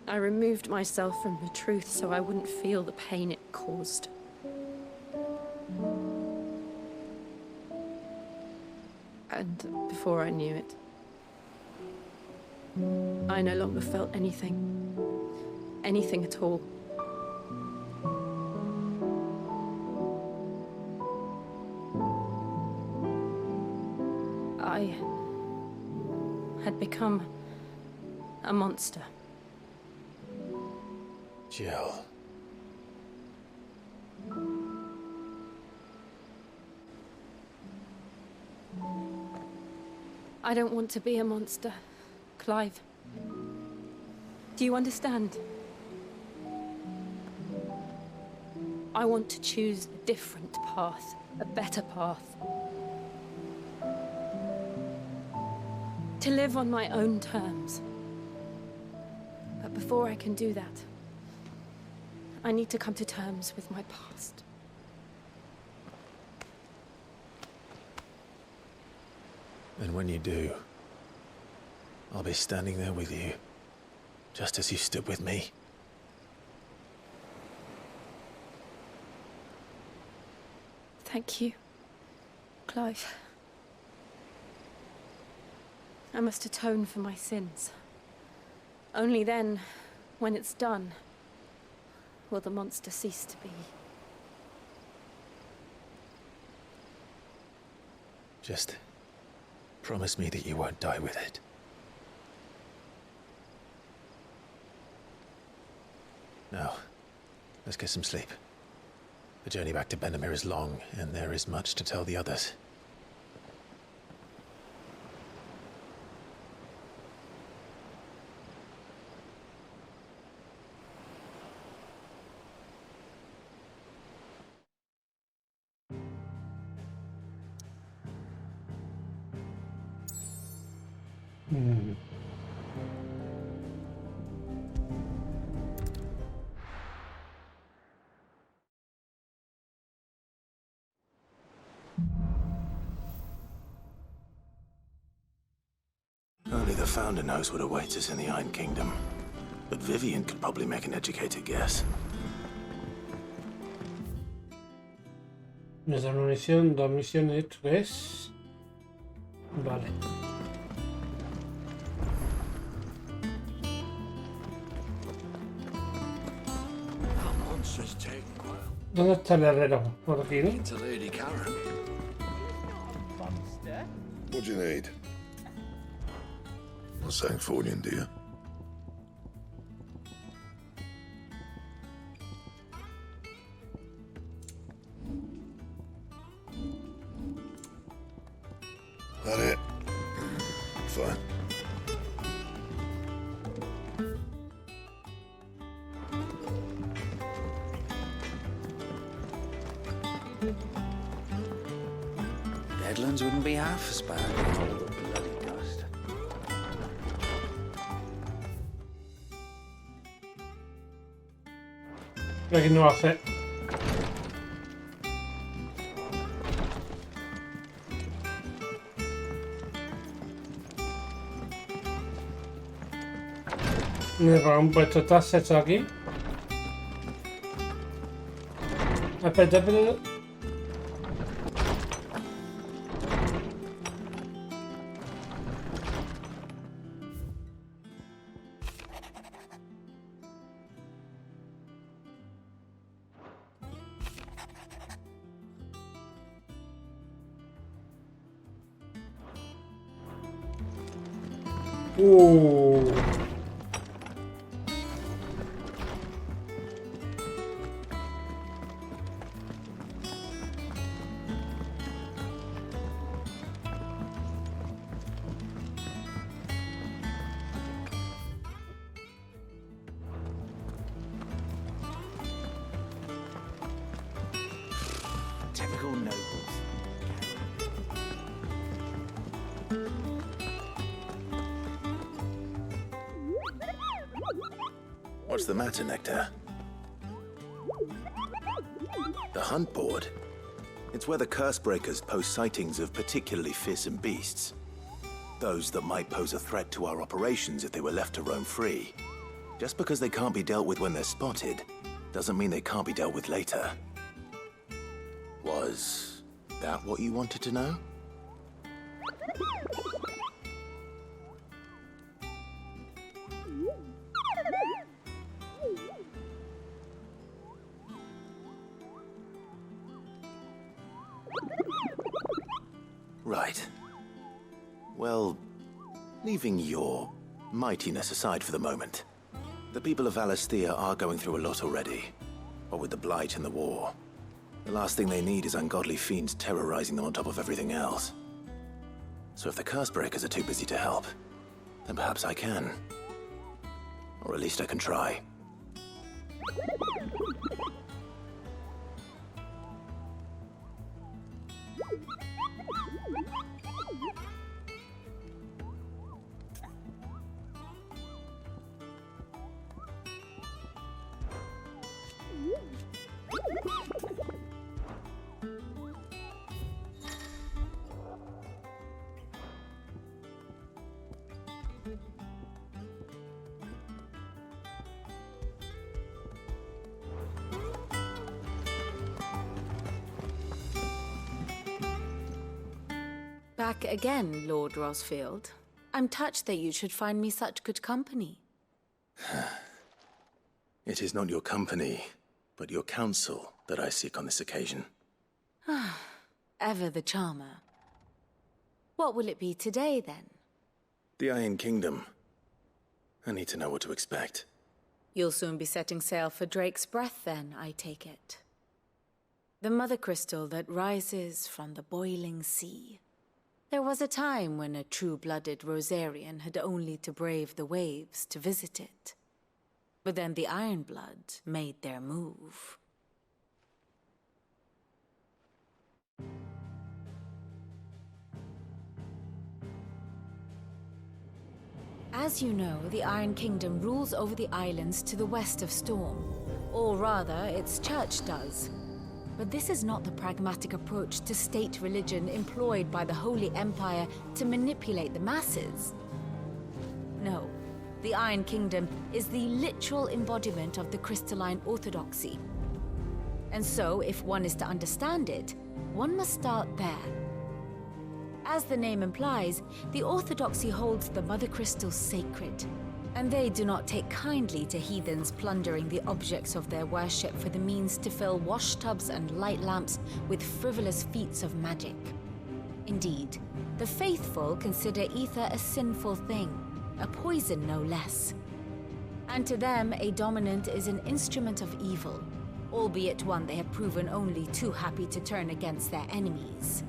I removed myself from the truth so I wouldn't feel the pain it caused. And before I knew it, I no longer felt anything. Anything at all. I had become a monster. Jill. I don't want to be a monster, Clive. Do you understand? I want to choose a different path, a better path. To live on my own terms. But before I can do that, I need to come to terms with my past. And when you do, I'll be standing there with you, just as you stood with me. Thank you, Clive. I must atone for my sins. Only then, when it's done, will the monster cease to be. Just promise me that you won't die with it. Now, let's get some sleep. The journey back to Benamir is long, and there is much to tell the others. Only the Founder knows what awaits us in the Iron Kingdom. But Vivian could probably make an educated guess. Nos dan una misión, 2 misiones, 3. Vale. ¿Dónde está el herrero? Por aquí, ¿no? What do you need? Not saying fortune, do you? That it? Fine. Deadlands wouldn't be half as bad. Bloody dust. Creo que no va a hacer. Me han puesto estas sexos aquí. Espera, espera. Typical nobles. What's the matter, Nectar? The hunt board? It's where the curse breakers post sightings of particularly fearsome beasts. Those that might pose a threat to our operations if they were left to roam free. Just because they can't be dealt with when they're spotted, doesn't mean they can't be dealt with later. Was that what you wanted to know? Right. Well, leaving your mightiness aside for the moment, the people of Valisthea are going through a lot already. What with the Blight and the war. The last thing they need is ungodly fiends terrorizing them on top of everything else. So if the curse breakers are too busy to help, then perhaps I can. Or at least I can try. Back again, Lord Rosfield. I'm touched that you should find me such good company. It is not your company, but your counsel that I seek on this occasion. Ever the charmer. What will it be today, then? The Iron Kingdom. I need to know what to expect. You'll soon be setting sail for Drake's Breath, then, I take it. The mother crystal that rises from the boiling sea. There was a time when a true-blooded Rosarian had only to brave the waves to visit it. But then the Ironblood made their move. As you know, the Iron Kingdom rules over the islands to the west of Storm. Or rather, its church does. But this is not the pragmatic approach to state religion employed by the Holy Empire to manipulate the masses. No, the Iron Kingdom is the literal embodiment of the crystalline orthodoxy. And so, if one is to understand it, one must start there. As the name implies, the orthodoxy holds the Mother Crystals sacred, and they do not take kindly to heathens plundering the objects of their worship for the means to fill washtubs and light lamps with frivolous feats of magic. Indeed, the faithful consider ether a sinful thing, a poison no less. And to them, a dominant is an instrument of evil, albeit one they have proven only too happy to turn against their enemies.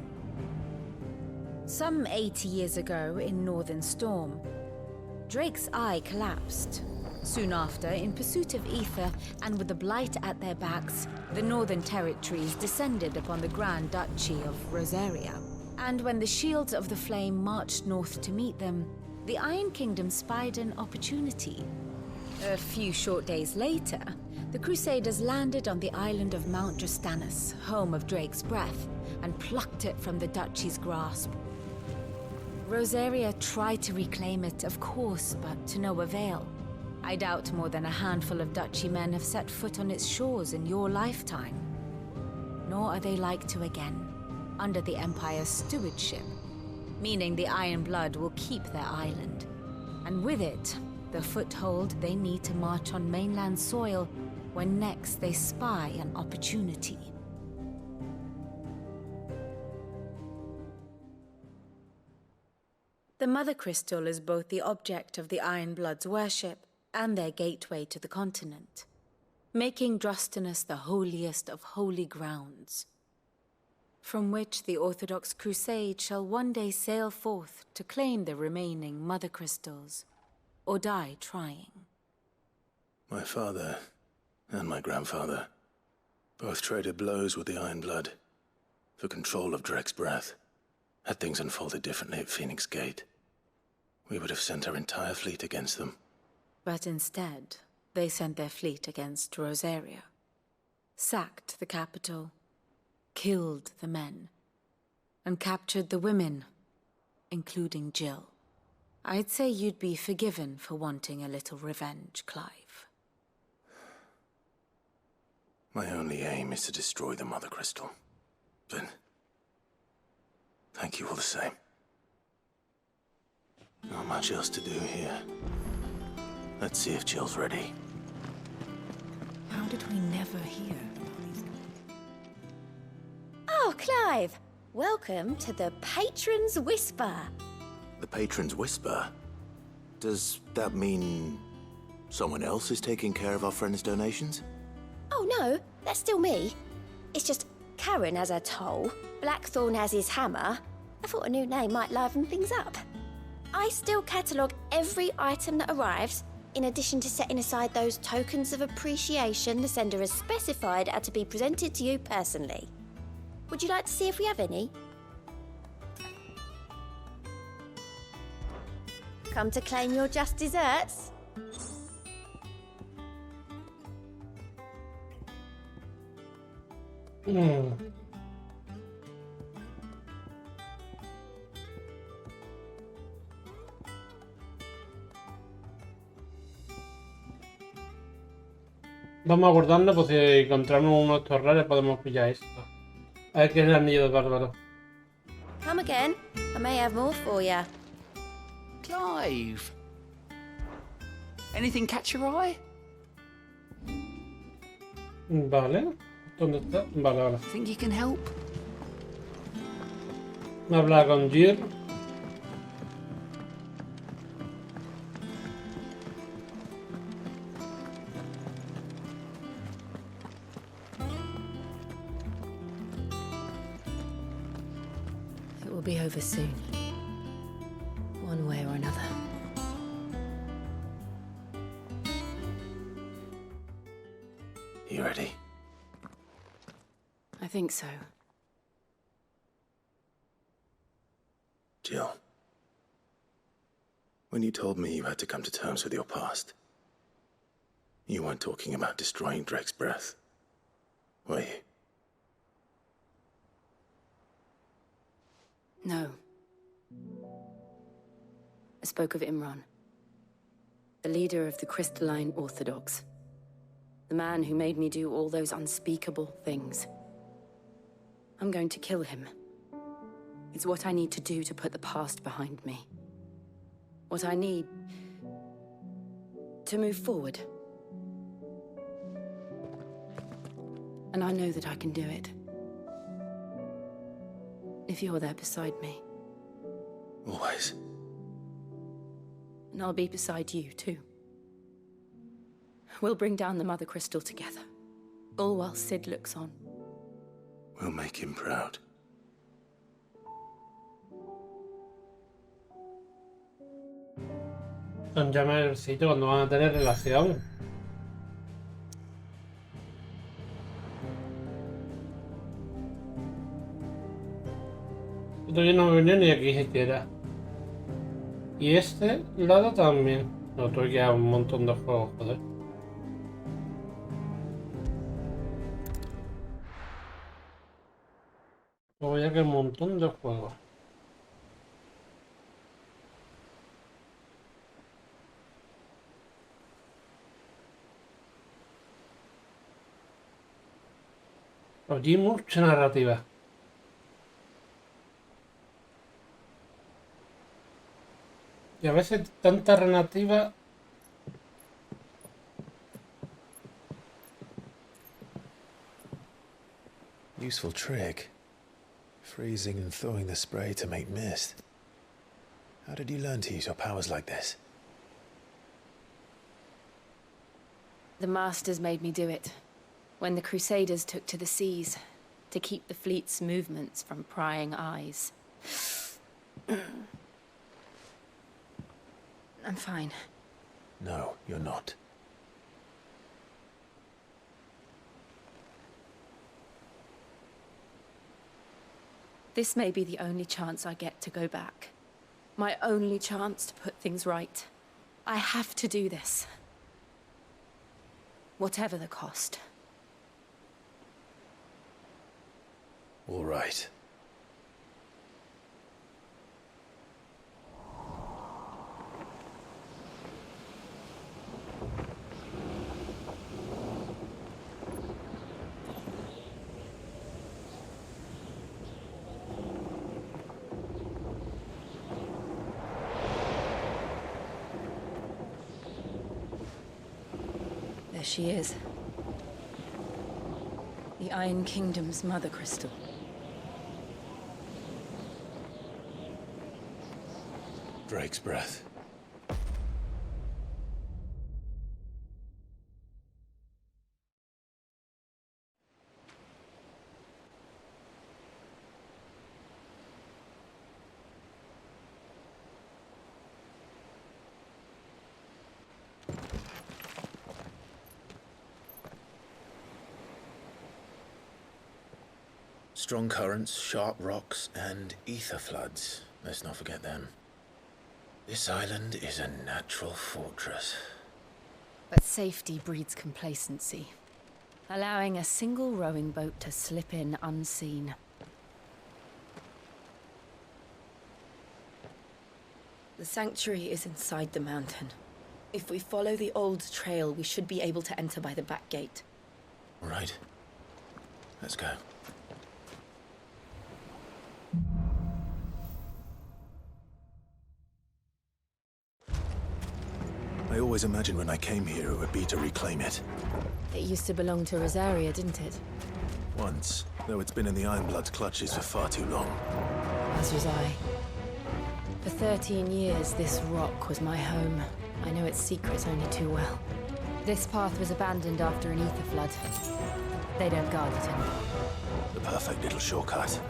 Some 80 years ago in Northern Storm, Drake's eye collapsed. Soon after, in pursuit of ether and with the blight at their backs, the Northern Territories descended upon the Grand Duchy of Rosaria. And when the Shields of the Flame marched north to meet them, the Iron Kingdom spied an opportunity. A few short days later, the Crusaders landed on the island of Mount Justanus, home of Drake's breath, and plucked it from the duchy's grasp. Rosaria tried to reclaim it, of course, but to no avail. I doubt more than a handful of duchy men have set foot on its shores in your lifetime. Nor are they like to again, under the Empire's stewardship, meaning the Iron Blood will keep their island, and with it, the foothold they need to march on mainland soil when next they spy an opportunity. The Mother Crystal is both the object of the Iron Blood's worship and their gateway to the continent, making Drustanus the holiest of holy grounds, from which the Orthodox Crusade shall one day sail forth to claim the remaining Mother Crystals, or die trying. My father and my grandfather both traded blows with the Iron Blood for control of Drake's breath. Had things unfolded differently at Phoenix Gate, we would have sent our entire fleet against them. But instead, they sent their fleet against Rosaria, sacked the capital, killed the men, and captured the women, including Jill. I'd say you'd be forgiven for wanting a little revenge, Clive. My only aim is to destroy the Mother Crystal. But thank you all the same. Not much else to do here. Let's see if Jill's ready. How did we never hear? Oh, Clive! Welcome to the Patron's Whisper. The Patron's Whisper? Does that mean someone else is taking care of our friends' donations? Oh no, that's still me. It's just Karen has her toll, Blackthorn has his hammer. I thought a new name might liven things up. I still catalogue every item that arrives, in addition to setting aside those tokens of appreciation the sender has specified are to be presented to you personally. Would you like to see if we have any? Come to claim your just desserts? Vamos a guardarlo, pues si encontramos uno de estos raros podemos pillar esto. A ver qué es el anillo de bárbaro. Come again. I may have more for you. Clive! Anything catch your eye? Vale. ¿Dónde está? Vale, vale. Think you can help? Habla con Jill. It will be over soon. One way or another. You ready? I think so. Jill. When you told me you had to come to terms with your past, you weren't talking about destroying Drake's breath, were you? No. I spoke of Imran, the leader of the Crystalline Orthodox. The man who made me do all those unspeakable things. I'm going to kill him. It's what I need to do to put the past behind me. What I need to move forward. And I know that I can do it. If you're there beside me. Always. And I'll be beside you, too. We'll bring down the Mother Crystal together. All while Sid looks on. We'll make him proud. Son llama el sitio cuando van a tener relación. Todavía no me venía ni aquí siquiera. Y este lado también. No, tuve que ir a un montón de juegos, joder. Luego ya que un montón de juegos. Allí mucha narrativa. Y a veces tanta narrativa. Useful trick. Freezing and thawing the spray to make mist. How did you learn to use your powers like this? The Masters made me do it. When the Crusaders took to the seas, to keep the fleet's movements from prying eyes. I'm fine. No, you're not. This may be the only chance I get to go back. My only chance to put things right. I have to do this. Whatever the cost. All right. There she is. The Iron Kingdom's Mother Crystal. Drake's breath. Strong currents, sharp rocks, and ether floods. Let's not forget them. This island is a natural fortress. But safety breeds complacency, allowing a single rowing boat to slip in unseen. The sanctuary is inside the mountain. If we follow the old trail, we should be able to enter by the back gate. All right. Let's go. I always imagined when I came here it would be to reclaim it. It used to belong to Rosaria, didn't it? Once, though it's been in the Ironblood's clutches for far too long. As was I. For 13 years, this rock was my home. I know its secrets only too well. This path was abandoned after an ether flood. They don't guard it anymore. The perfect little shortcut.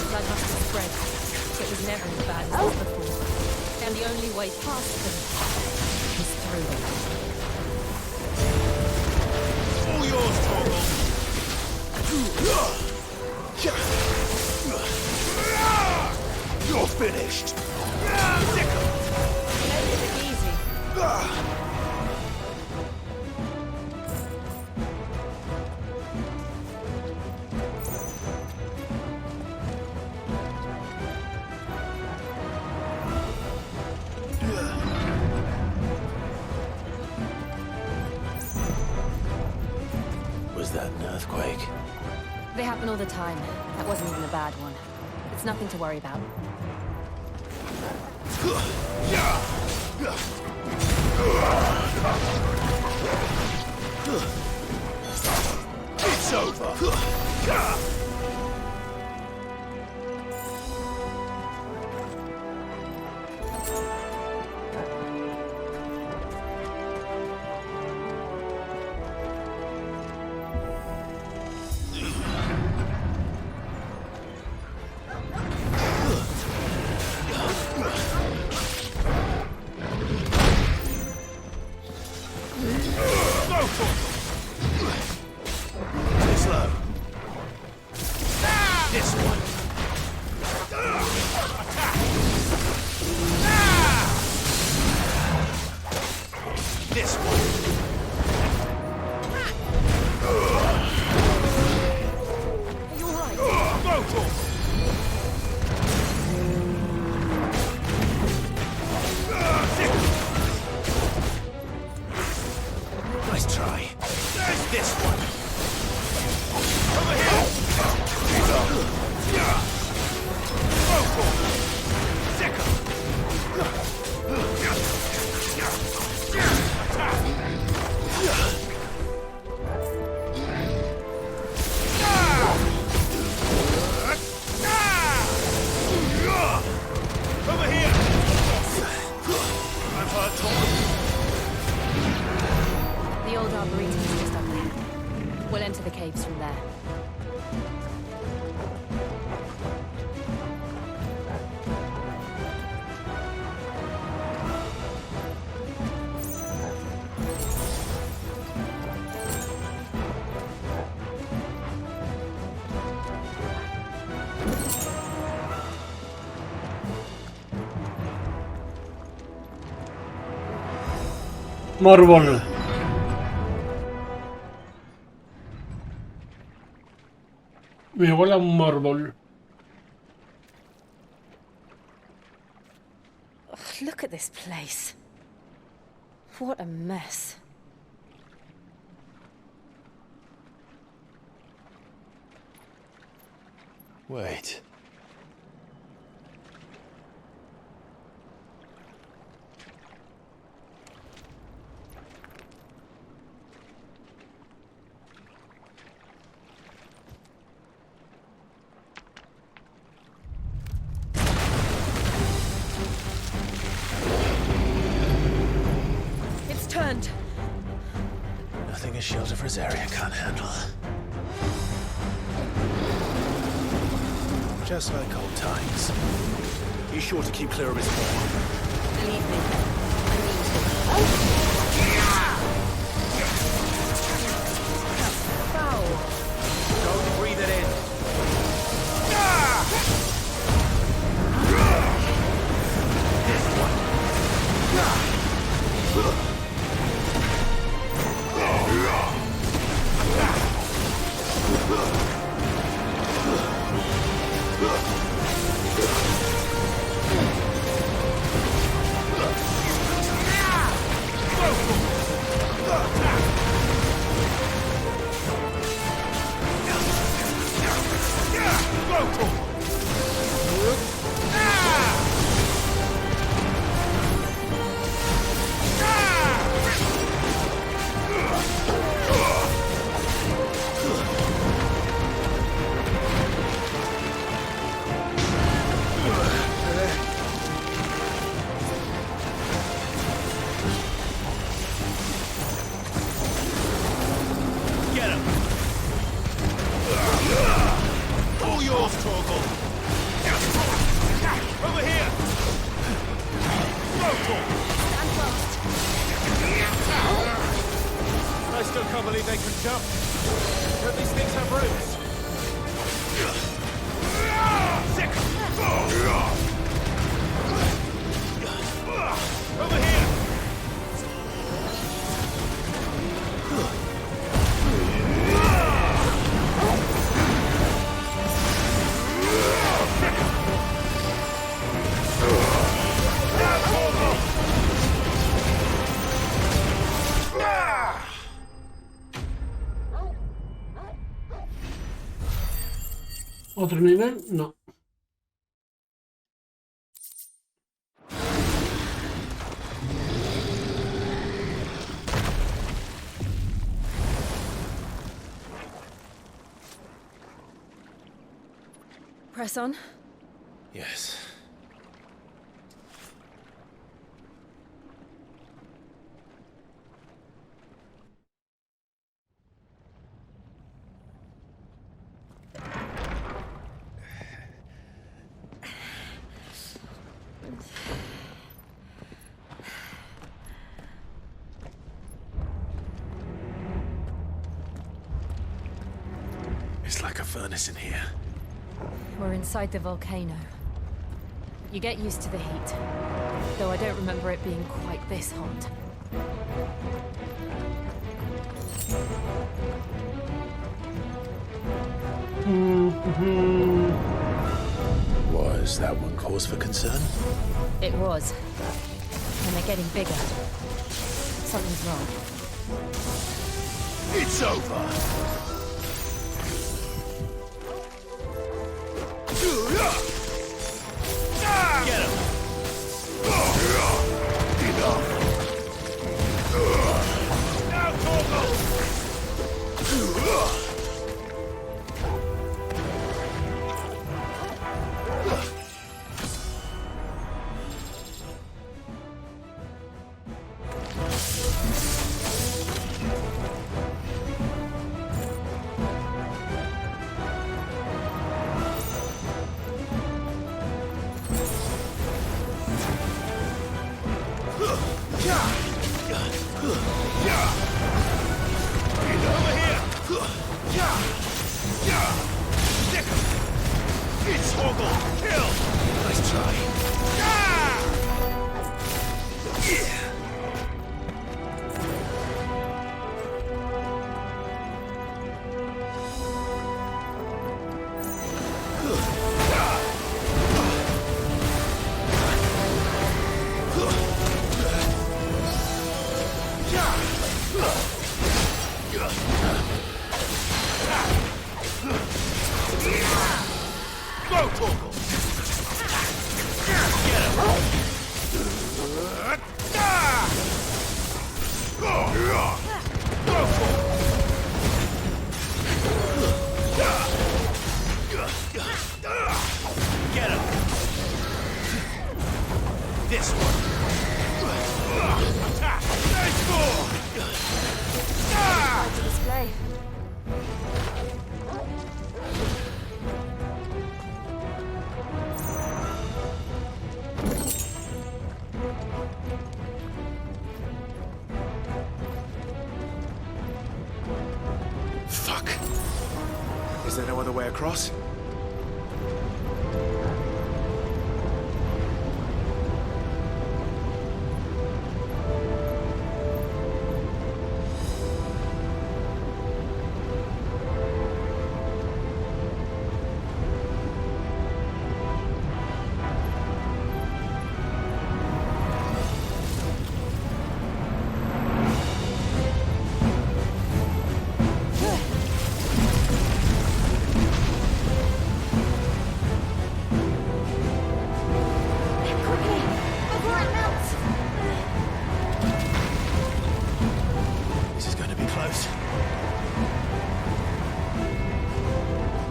Blood must have spread. It was never as bad as this before. And the only way past them is through them. All yours, Torgal! You're finished. Was that an earthquake? They happen all the time. That wasn't even a bad one. It's nothing to worry about. It's over. Nice try. There's this one. Over here. Over here. I've heard talk. The old arboretum is just up there. We'll enter the caves from there. Morbol. Me huele a un morbol. Ugh, look at this place. What a mess. Wait. Turned. Nothing a shelter for his area can't handle. Just like old times. Be sure to keep clear of his paw. Believe me, I need to. Foul. Go and breathe it in. I still can't believe they can jump. Don't these things have roots? ¿Otro nivel? No. Press on? Yes. It's like a furnace in here. We're inside the volcano. You get used to the heat, though I don't remember it being quite this hot. Was that one cause for concern? It was. And they're getting bigger. Something's wrong. It's over! Get him! Enough! Now, Torgo! It's Torgo! Kill! Nice try. Go, Torgo! Get him! Go, Torgo! Get him! This one! Attack! Nice score! Hard to display. Fuck. Is there no other way across? This is going to be close.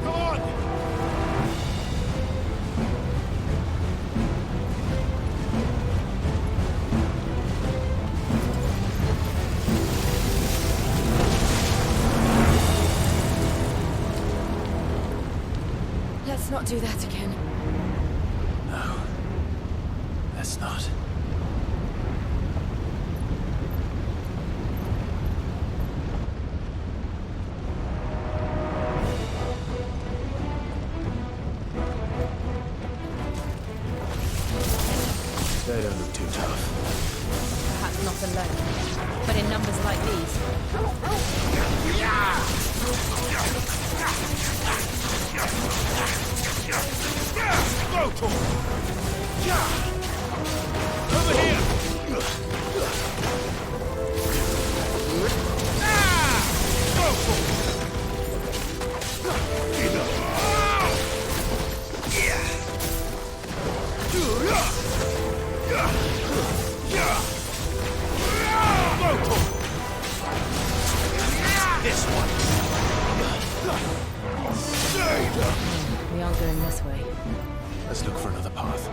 Come on! Let's not do that again. No. Let's not. They don't look too tough. Perhaps not alone, but in numbers like these. Go, Torgo! Over here! Go, Torgo! This one. We aren't going this way. Let's look for another path.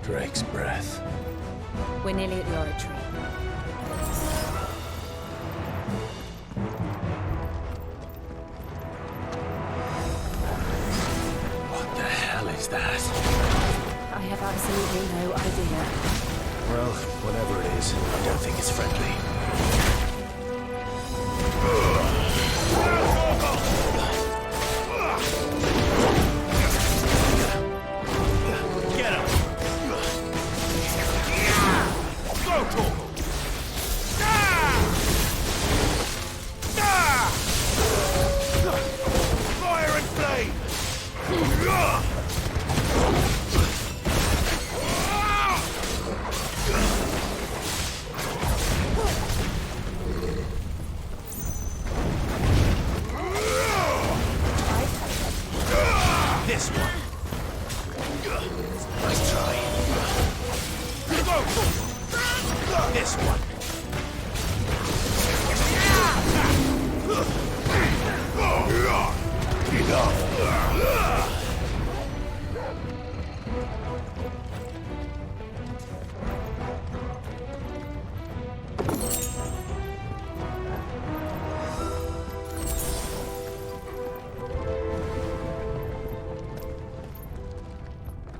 Drake's breath. We're nearly at the oratory. What the hell is that? I have absolutely no idea. Well, whatever it is, I don't think it's friendly. Get him! Go, Torgal! Fire and flame! This one. Nice try. This one.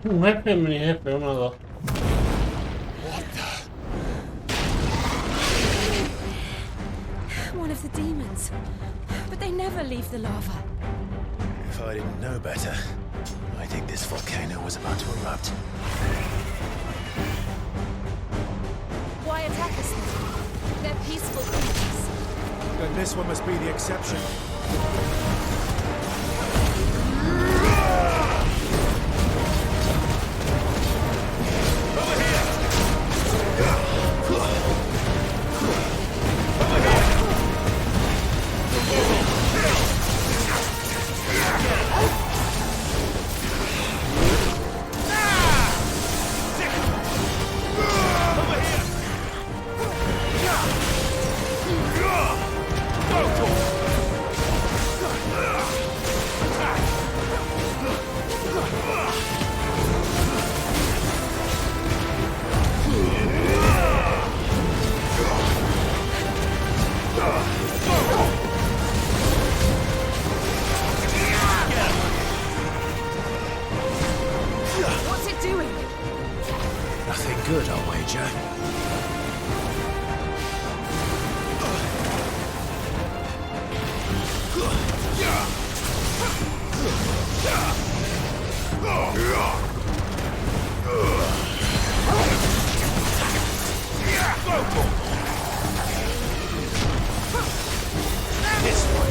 Un jefe, mini jefe, 1 o 2. One of the demons. But they never leave the lava. If I didn't know better, I think this volcano was about to erupt. Why attack us then? They're peaceful creatures. Then this one must be the exception. What's it doing? Nothing good, I'll wager. This one.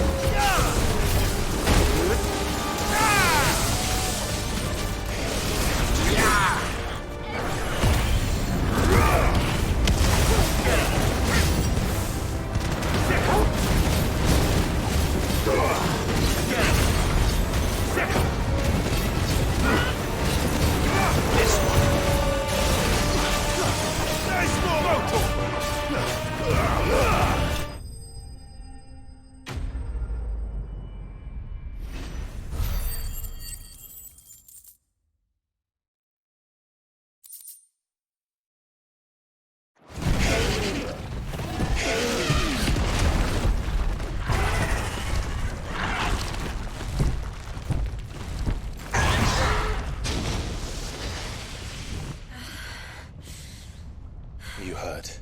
You hurt?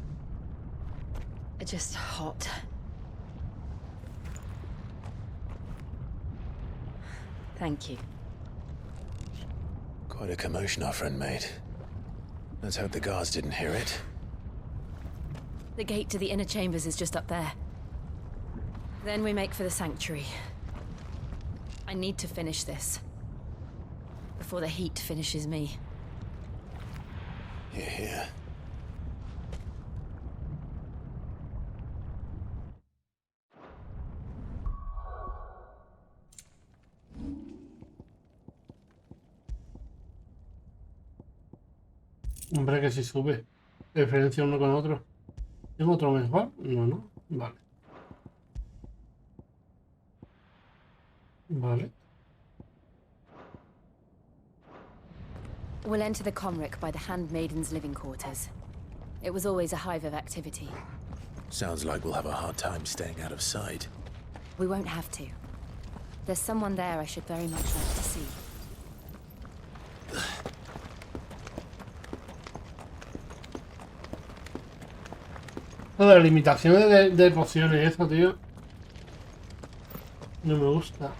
Just hot. Thank you. Quite a commotion our friend made. Let's hope the guards didn't hear it. The gate to the inner chambers is just up there. Then we make for the sanctuary. I need to finish this. Before the heat finishes me. You're here. Hombre, que si sube. Diferencia uno con otro. ¿Tengo otro mejor? No, no. Vale. Vale. We'll enter the Comric by the Handmaiden's living quarters. It was always a hive of activity. Sounds like we'll have a hard time staying out of sight. We won't have to. There's someone there I should very much like to see. La limitación de pociones, eso, tío. No me gusta.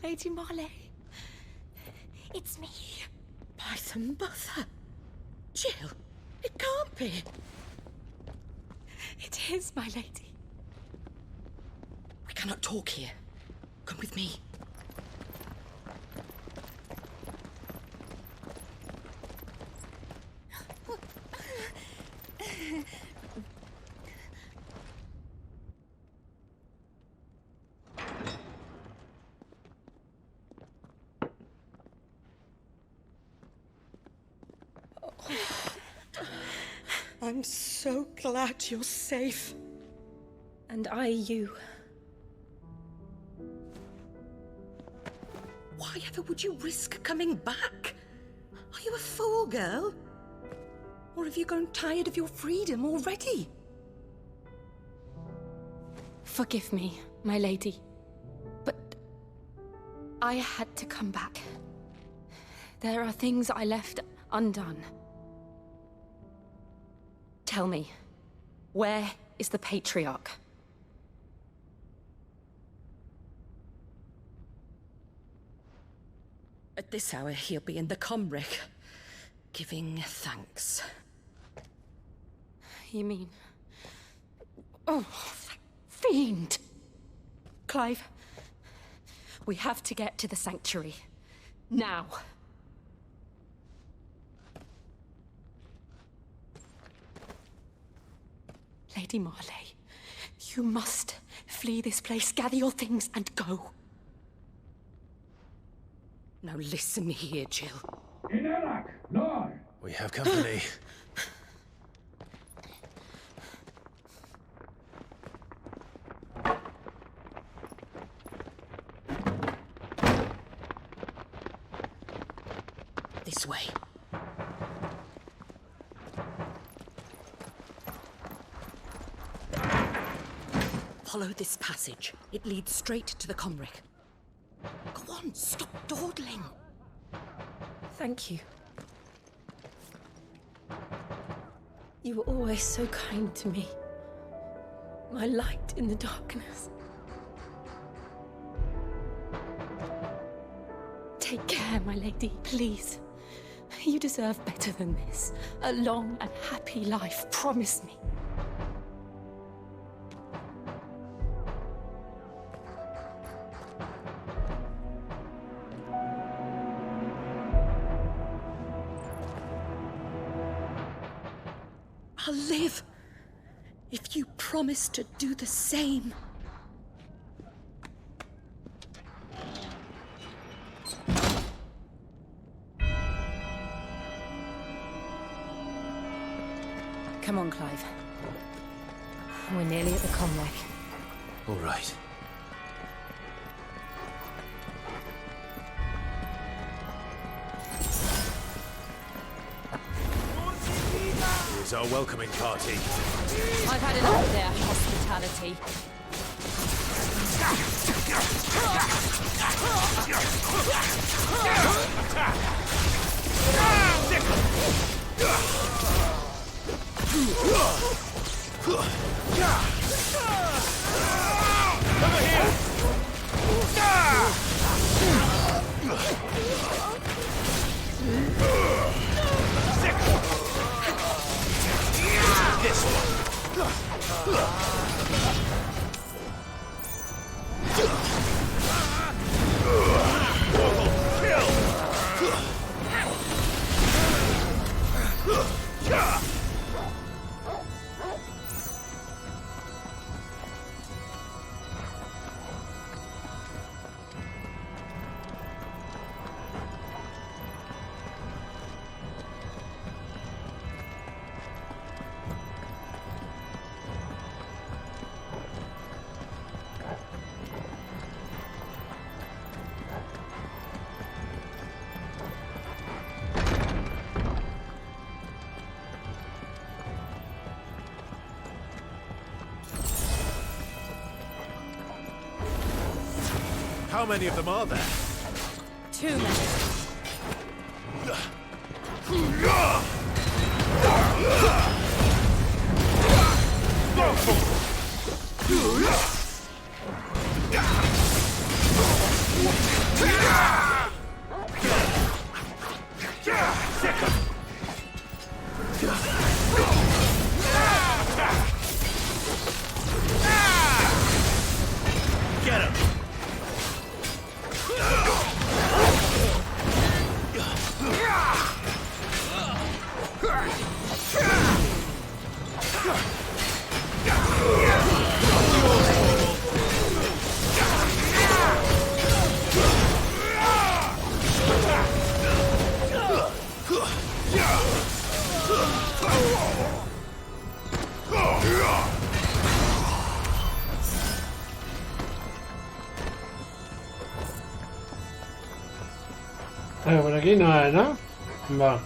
Lady Marley. It's me. By the mother. Jill, it can't be. It is, my lady. We cannot talk here. Come with me. I'm so glad you're safe. And I you. Why ever would you risk coming back? Are you a fool, girl? Or have you grown tired of your freedom already? Forgive me, my lady. But I had to come back. There are things I left undone. Tell me, where is the Patriarch? At this hour, he'll be in the Comric, giving thanks. You mean... Oh, fiend! Clive, we have to get to the sanctuary. Now. Lady Marley, you must flee this place, gather your things and go. Now listen here, Jill. We have company. This way. Follow this passage. It leads straight to the Comric. Go on, stop dawdling. Thank you. You were always so kind to me. My light in the darkness. Take care, my lady, please. You deserve better than this. A long and happy life, promise me. I'll live if you promise to do the same. Come on, Clive. We're nearly at the Comric. All right. is our welcoming party. I've had enough of their hospitality. Over here! This one. How many of them are there? Too many. Get him! Por aquí no hay, ¿no? Va.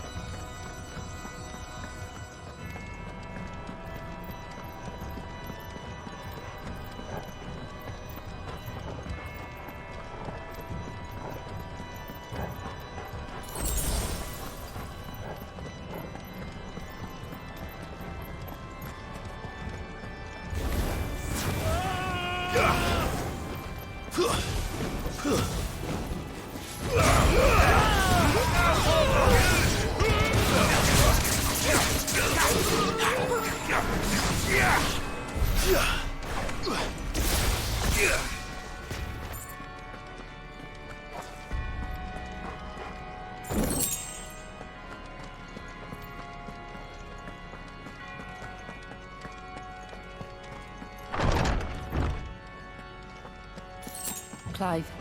Clive,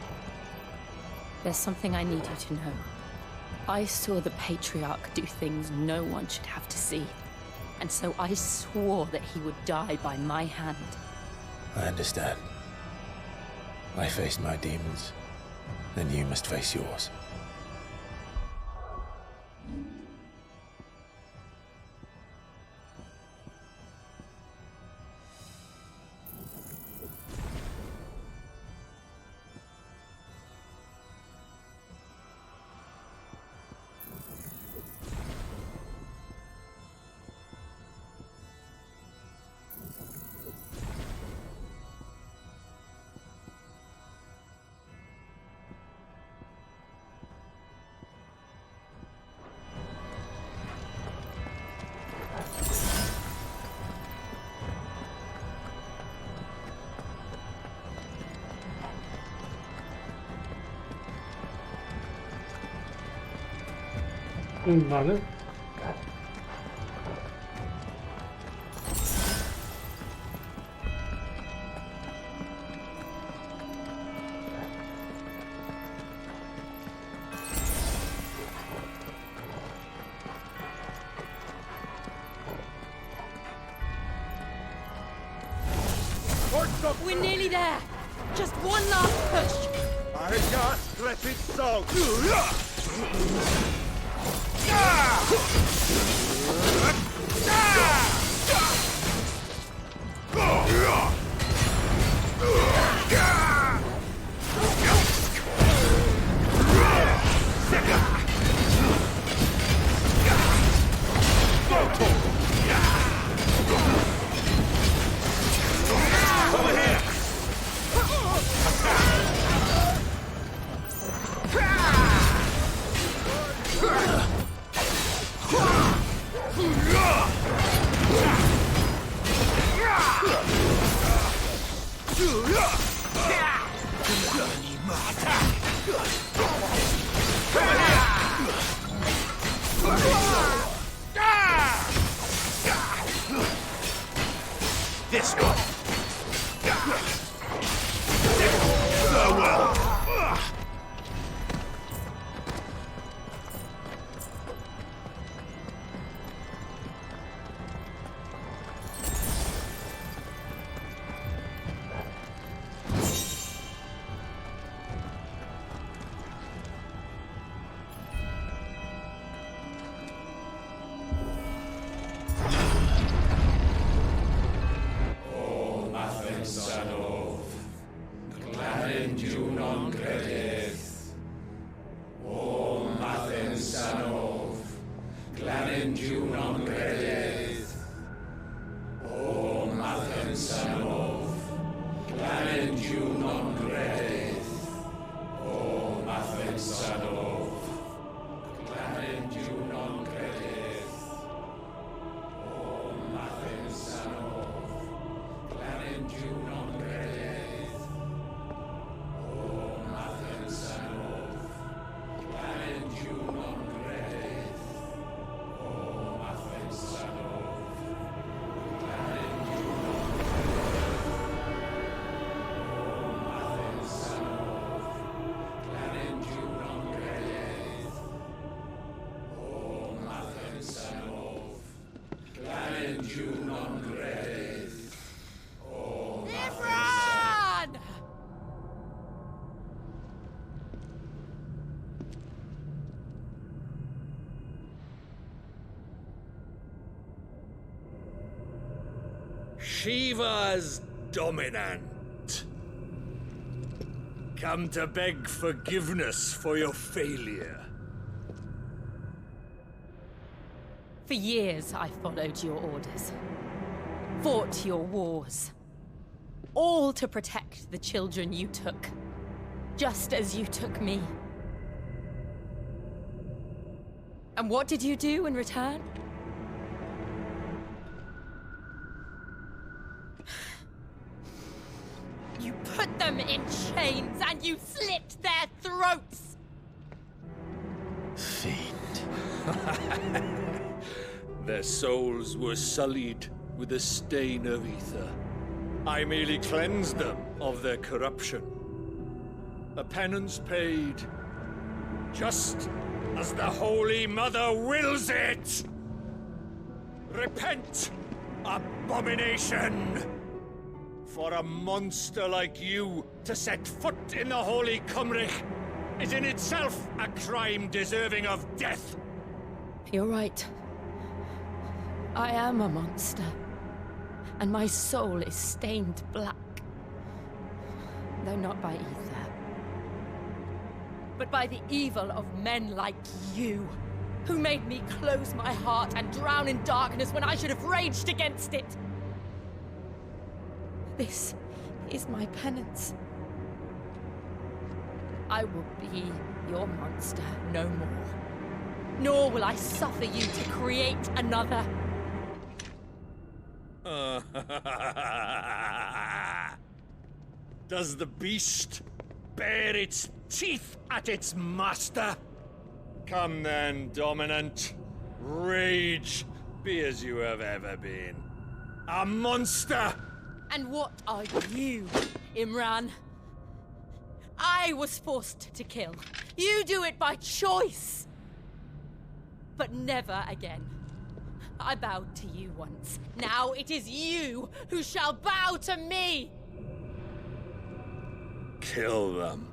there's something I need you to know. I saw the Patriarch do things no one should have to see, and so I swore that he would die by my hand. I understand. I faced my demons, then you must face yours. Vale. We're nearly there. Just one last push. I just let it so. This one. Farewell. Shiva's dominant. Come to beg forgiveness for your failure. For years, I followed your orders. Fought your wars. All to protect the children you took. Just as you took me. And what did you do in return? You put them in chains and you slit their throats! Fiend. Their souls were sullied with a stain of ether. I merely cleansed them of their corruption. A penance paid, just as the Holy Mother wills it! Repent, abomination! For a monster like you to set foot in the Holy Cymric is in itself a crime deserving of death. You're right. I am a monster. And my soul is stained black. Though not by ether. But by the evil of men like you, who made me close my heart and drown in darkness when I should have raged against it. This is my penance. I will be your monster no more. Nor will I suffer you to create another. Does the beast bare its teeth at its master? Come then, dominant. Rage, be as you have ever been. A monster! And what are you, Imran? I was forced to kill. You do it by choice. But never again. I bowed to you once. Now it is you who shall bow to me! Kill them.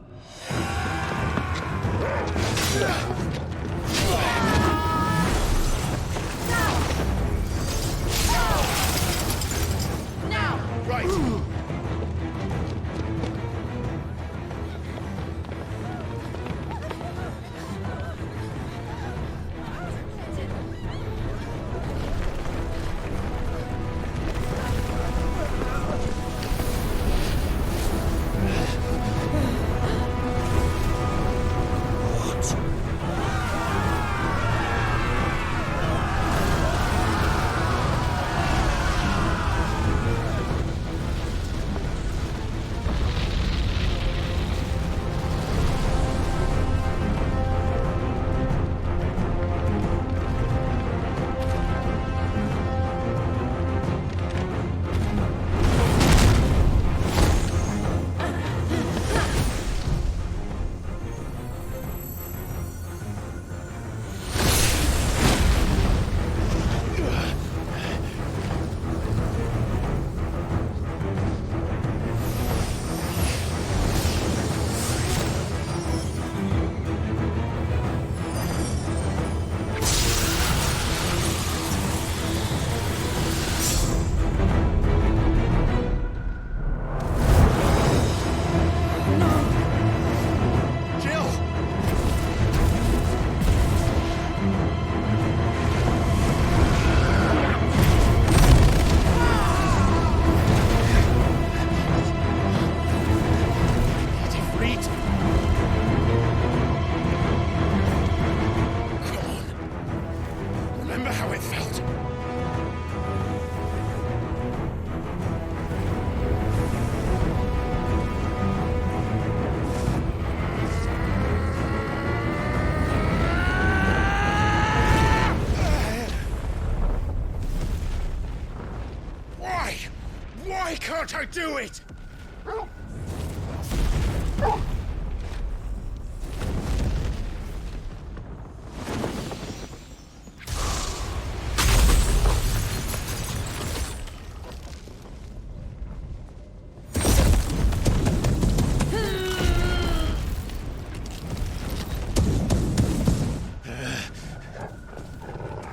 Why can't I do it?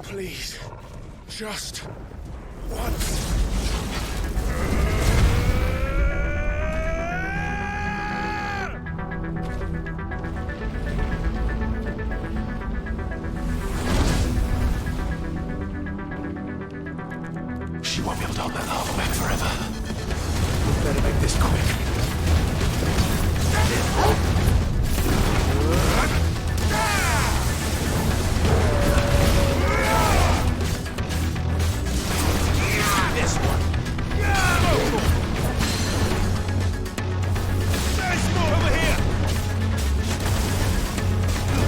Please, just once. She won't be able to hold that lava back forever. We better make this quick. This one. There's more over here.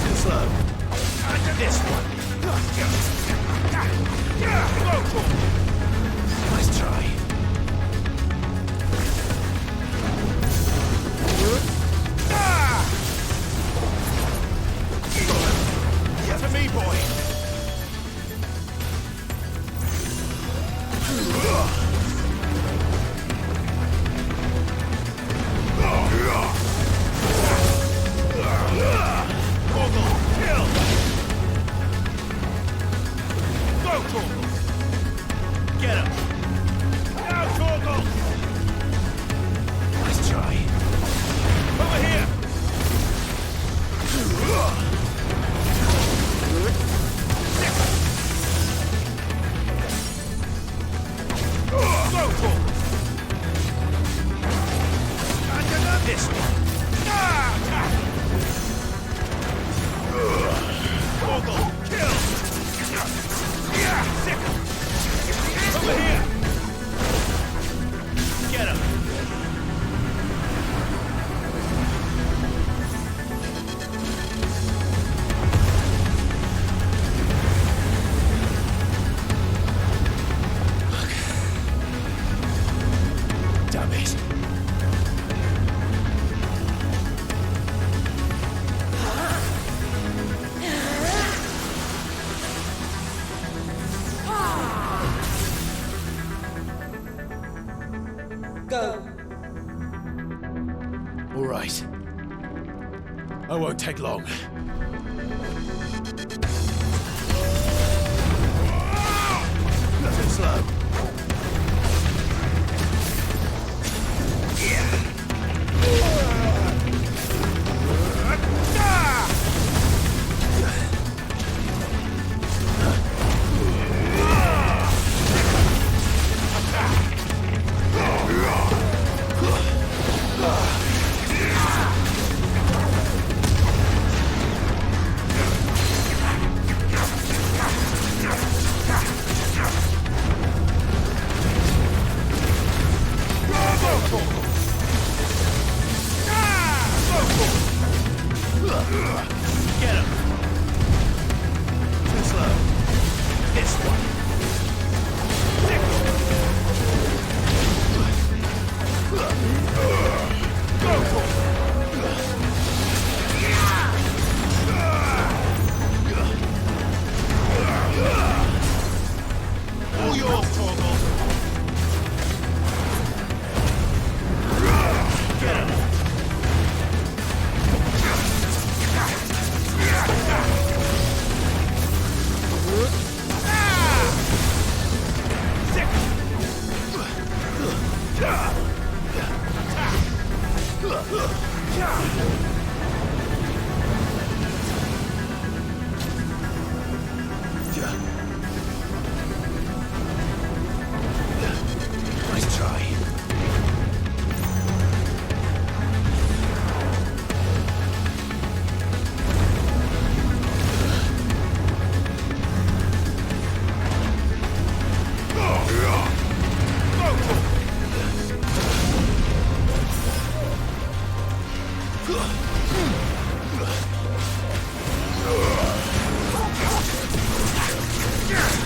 Too slow. This one. Nice try. To me, boy. Kill! Go, Torgal! Get him! Now, Torgal! Nice try. Over here! Go, Torgal! And this one! Torgal, kill! Sick! Over here! Get him! Damn it. Go. All right. I won't take long. Too slow. Get him! Too slow. This one! All yours, Torgal! Get him! Nice try.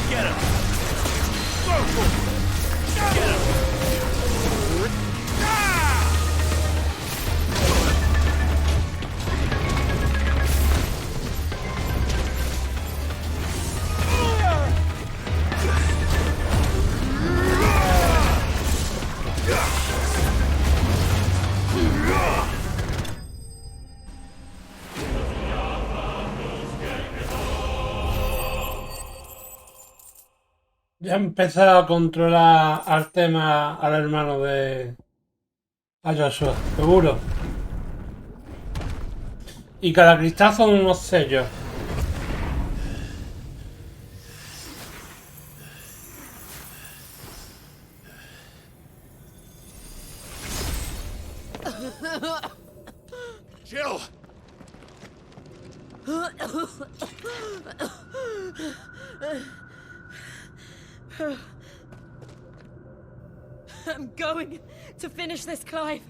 Get him! Go for it! Get him! Ya empezado a controlar al tema al hermano de a Joshua, seguro. Y cada cristal son unos sellos. Jill! I'm going to finish this, Clive.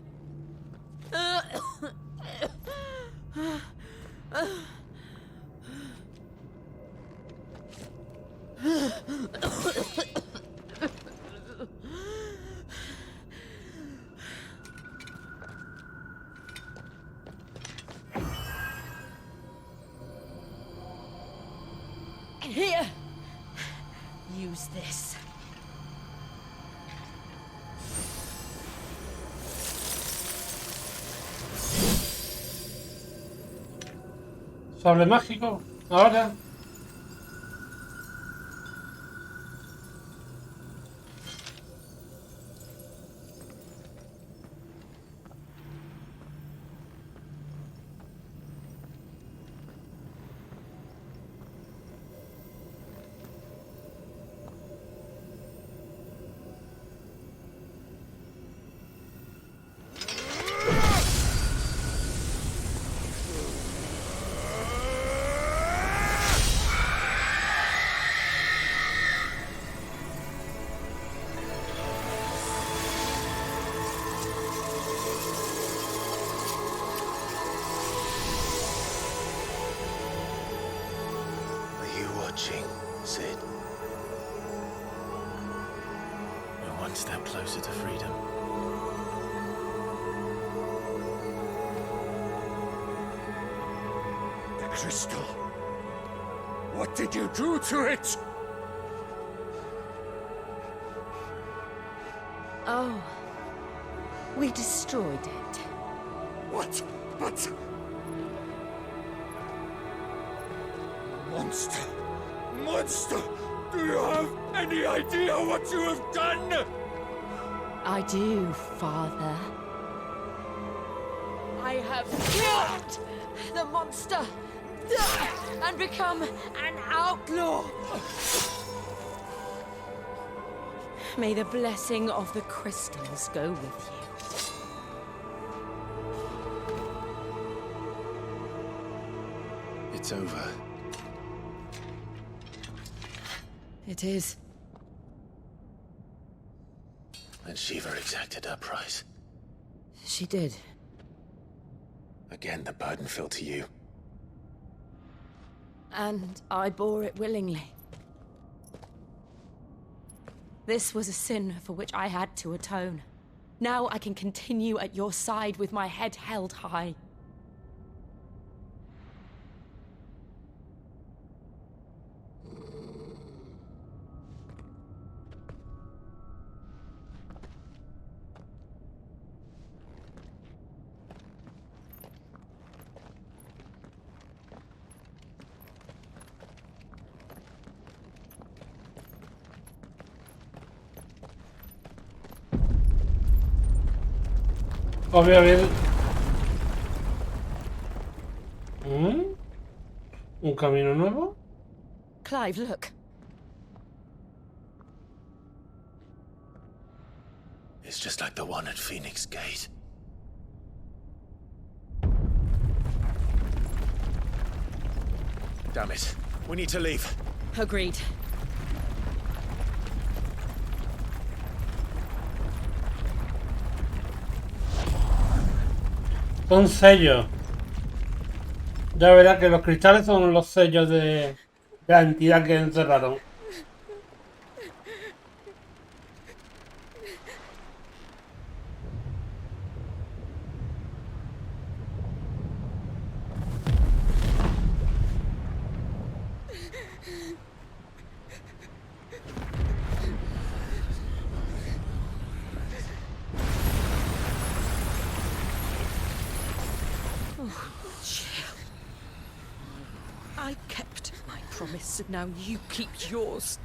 Here. Use this. Sable mágico, ahora. Sid. We're one step closer to freedom. The crystal. What did you do to it? Oh. We destroyed it. What? But... Monster! Monster! Do you have any idea what you have done? I do, Father. I have killed the monster and become an outlaw. May the blessing of the crystals go with you. It's over. It is. And Shiva exacted her price. She did. Again, the burden fell to you. And I bore it willingly. This was a sin for which I had to atone. Now I can continue at your side with my head held high. Obviamente. ¿Un camino nuevo? Clive, look. It's just like the one at Phoenix Gate. Damn it. We need to leave. Agreed. Son sellos. Ya verás que los cristales son los sellos de la entidad que encerraron. I kept my promise, and now you keep yours.